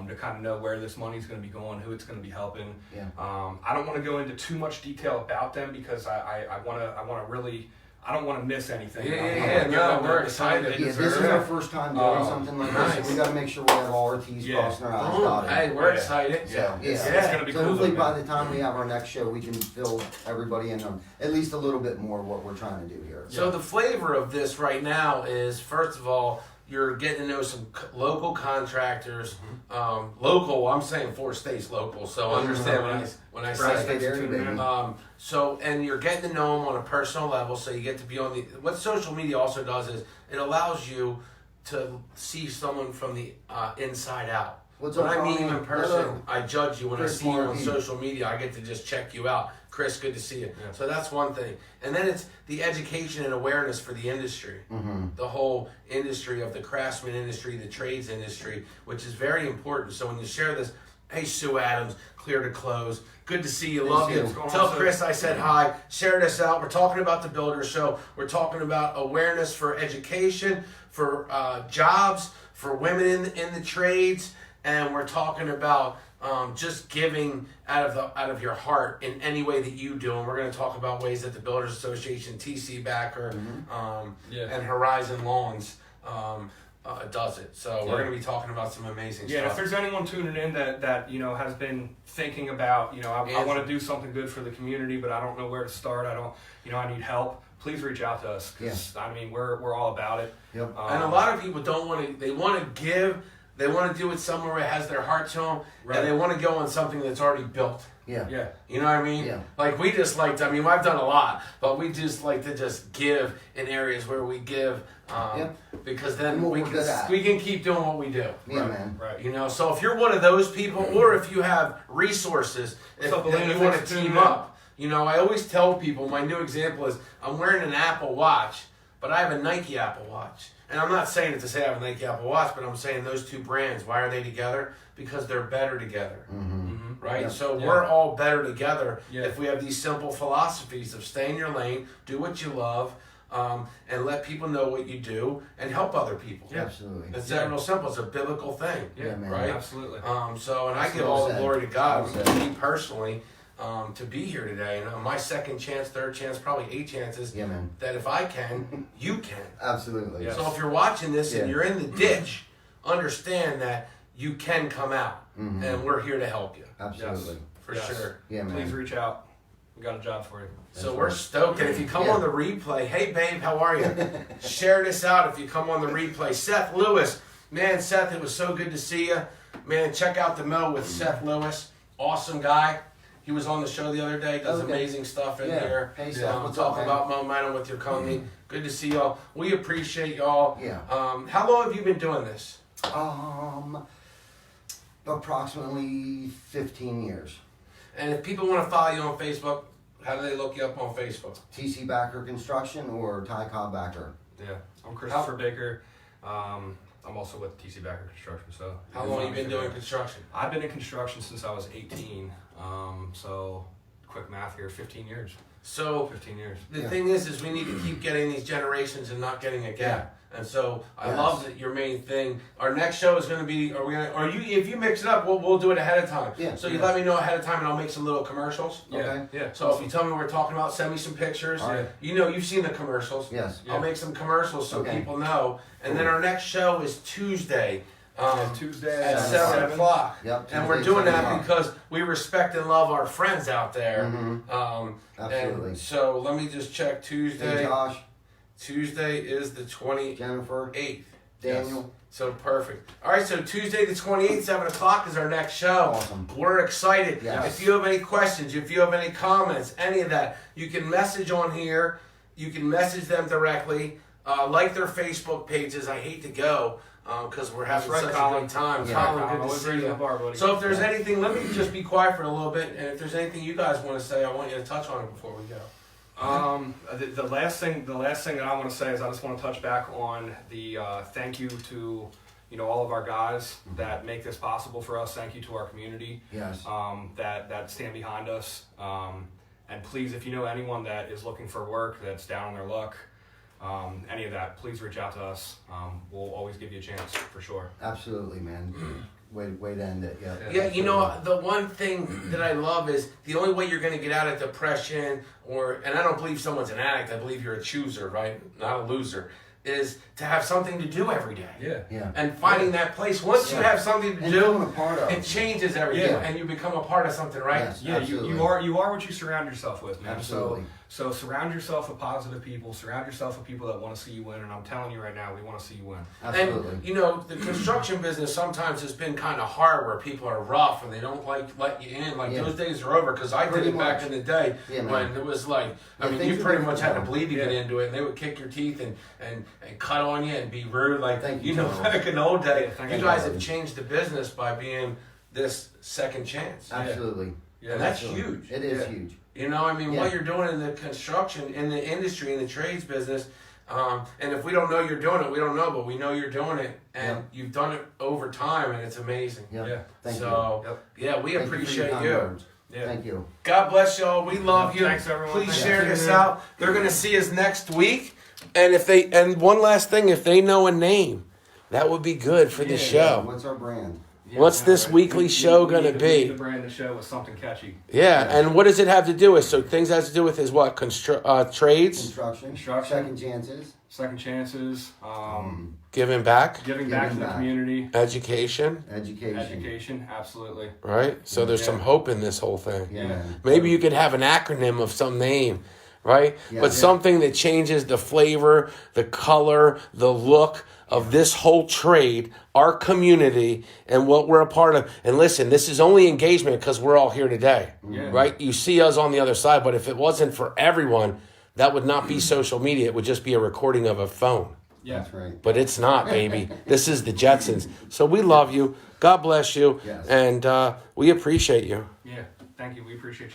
to kind of know where this money's going to be going, who it's going to be helping. Yeah. I don't want to go into too much detail about them because I want to really. I don't want to miss anything. Yeah, I wanna yeah, give no, them we're the time excited. they Yeah, this deserve. is our first time doing something like this, nice. so we got to make sure we have all our T's Yeah. crossed and our I's Oh, dotted. hey, we're Yeah. excited. So, Yeah, yeah. it's gonna be So cool. hopefully though, by man. the time we have our next show, we can fill everybody in on at least a little bit more what we're trying to do here. So the flavor of this right now is, first of all, you're getting to know some local contractors. Local, I'm saying 4 states local, so understand when I Tri-state say. area, baby. And you're getting to know them on a personal level, so you get to be on the. What social media also does is it allows you to see someone from the inside out. What's When up, I meet you Tommy? in person, Hello. I judge you. When Chris I see you on Markey. social media, I get to just check you out. Chris, good to see you. Yeah. So that's one thing. And then it's the education and awareness for the industry. Mm-hmm. The whole industry of the craftsman industry, the trades industry, which is very important. So when you share this, hey, Sue Adams, Clear to Close, good to see you, Hey, love Sue. you. What's going Tell on, Sue? Chris I said hi. Share this out. We're talking about the Builder Show. We're talking about awareness for education, for jobs, for women in the trades, and we're talking about just giving out of your heart in any way that you do. And we're going to talk about ways that the Builders Association, TC Backer, Yeah. and Horizon Lawns does it. So we're Yeah. going to be talking about some amazing Yeah, and if stuff. there's anyone tuning in that you know has been thinking about, you know, I Yes. want to do something good for the community, but I don't know where to start. I need help. Please reach out to us. 'Cause, I mean, we're all about it. Yep. And a lot of people don't want to. They want to give. They want to do it somewhere where it has their heart to them, Right. and they want to go on something that's already built. Yeah. Yeah. You know what I mean? Yeah. Like we just like to, I mean, I've done a lot, but we just like to just give in areas where we give, Yeah. because then What we we're good at. can keep doing what we do. Yeah, Right. man. Right. You know, so if you're one of those people, or if you have resources, if up, that Elena? you want to Thanks for tuning team in. up, you know, I always tell people my new example is I'm wearing an Apple Watch, but I have a Nike Apple Watch. And I'm not saying it to say I have a Nike Apple Watch, but I'm saying those two brands, why are they together? Because they're better together. Mm-hmm. Right? Yeah. So Yeah. we're all better together Yeah. if we have these simple philosophies of stay in your lane, do what you love, and let people know what you do, and help other people. Yeah. Absolutely. It's Yeah. that real simple. It's a biblical thing. Yeah, man. Right? Absolutely. So, and I That's give well all the said. glory to God, Well said. me personally, to be here today. And my second chance, third chance, probably 8 chances, Yeah, man. that if I can, you can. Absolutely. Yeah. So if you're watching this and Yeah. you're in the ditch, understand that you can come out, Mhm. and we're here to help you, Absolutely. for Yes. sure. Yeah, man. Please reach out. We got a job for you. So That's we're right. stoked. And if you come Yeah. on the replay, hey babe, how are you? Share this out if you come on the replay. Seth Lewis, man, Seth, it was so good to see you. Man, check out the Mill with Seth Lewis. Awesome guy. He was on the show the other day, does Okay. amazing stuff in Yeah. here. Hey, Seth, We'll what's talk up, man? about momentum with your company. Good to see y'all. We appreciate y'all. Yeah. How long have you been doing this? Approximately 15 years. And if people want to follow you on Facebook, how do they look you up on Facebook? TC Backer Construction or Ty Cobb Backer. Yeah. I'm Christopher Baker. I'm also with TC Backer Construction. So How long have you been doing construction? I've been in construction since I was 18. So quick math here, 15 years. So 15 years. the Yeah. thing is we need to keep getting these generations and not getting a gap. And so I Yes. love that your main thing. Our next show is going to be. If you mix it up, we'll do it ahead of time. Yeah. So you let me know ahead of time, and I'll make some little commercials. Okay. Yeah. So if you tell me what we're talking about, send me some pictures. All right. You know, you've seen the commercials. Yes. Yeah. I'll make some commercials so Okay. people know. And then our next show is Tuesday. Tuesday At 7 7 o'clock. Yep, And we're Tuesday, doing 7 that o'clock. because we respect and love our friends out there. Mhm. Absolutely. And so let me just check Hey, Tuesday. Josh, Tuesday is the 28th. Jennifer, Daniel. So perfect. All right, so Tuesday the 28th, 7 o'clock is our next show. Awesome. We're excited. Yes. If you have any questions, if you have any comments, any of that, you can message on here. You can message them directly. Like their Facebook pages. I hate to go because we're having That's right, such Colin. a good time. Yeah. Colin, Colin, good to always see raising you. the bar, buddy. So if there's anything, let me just be quiet for a little bit. And if there's anything you guys want to say, I want you to touch on it before we go. The last thing that I want to say is I just want to touch back on the thank you to all of our guys that make this possible for us. Thank you to our community Yes. that stand behind us. And please, if you know anyone that is looking for work, that's down on their luck, any of that, please reach out to us. We'll always give you a chance for sure. Absolutely, man. Way to end it. Yeah. Yeah, you know, the one thing that I love is the only way you're going to get out of depression, and I don't believe someone's an addict, I believe you're a chooser, right? Not a loser, is to have something to do every day. Yeah. Yeah. And finding that place. Once you Yeah. have something to And do, feeling a part of. it changes everything, Yeah. and you become a part of something, right? Yes. Yeah, Absolutely. you are what you surround yourself with, man. Absolutely. So surround yourself with positive people. Surround yourself with people that want to see you win. And I'm telling you right now, we want to see you win. Absolutely. And you know, the construction business sometimes has been kind of hard, where people are rough and they don't let you in. Like Yeah. those days are over because I did Pretty it back much. in the day Yeah, man. when it was like, I Yeah, mean, things you are pretty different much had to now. bleed to get Yeah. into it, and they would kick your teeth and cut on you and be rude. Like Thank you you, know, Joe. back in the old day, Yeah, thank you you, guys Joe. have changed the business by being this second chance, Absolutely. Yeah, and that's Absolutely. huge. It is Yeah. huge. You know, I mean, Yeah. what you're doing in the construction, in the industry, in the trades business, and if we don't know you're doing it, we don't know, but we know you're doing it, and Yeah. you've done it over time, and it's amazing. Yeah. Yeah. Thank you. So, Yep. yeah, we Thank you for appreciate your kind you. words. Yeah. Thank you. God bless y'all. We love you. Thanks, everyone. Please Thanks share for this tuning in. out. They're gonna see us next week, and one last thing, if they know a name, that would be good for the Yeah, show. What's our brand? Yeah, What's this weekly show we gonna need to- be? We need to brand the show with something catchy. Yeah, and what does it have to do with? So things has to do with is what trades, Construction. Construction. Second chances. Second chances, giving back, giving back to Giving the back. community, education, Education. education, absolutely. right? So there's Yeah. some hope in this whole thing. Yeah, man. Maybe you could have an acronym of some name, right? Yeah. But Yeah. something that changes the flavor, the color, the look of this whole trade, our community, and what we're a part of. And listen, this is only engagement because we're all here today, Yeah. right? You see us on the other side, but if it wasn't for everyone, that would not be social media. It would just be a recording of a phone. Yeah. That's right. But it's not, baby. This is the Jetsons. So we love you. God bless you. Yes. And we appreciate you. Yeah. Thank you. We appreciate you.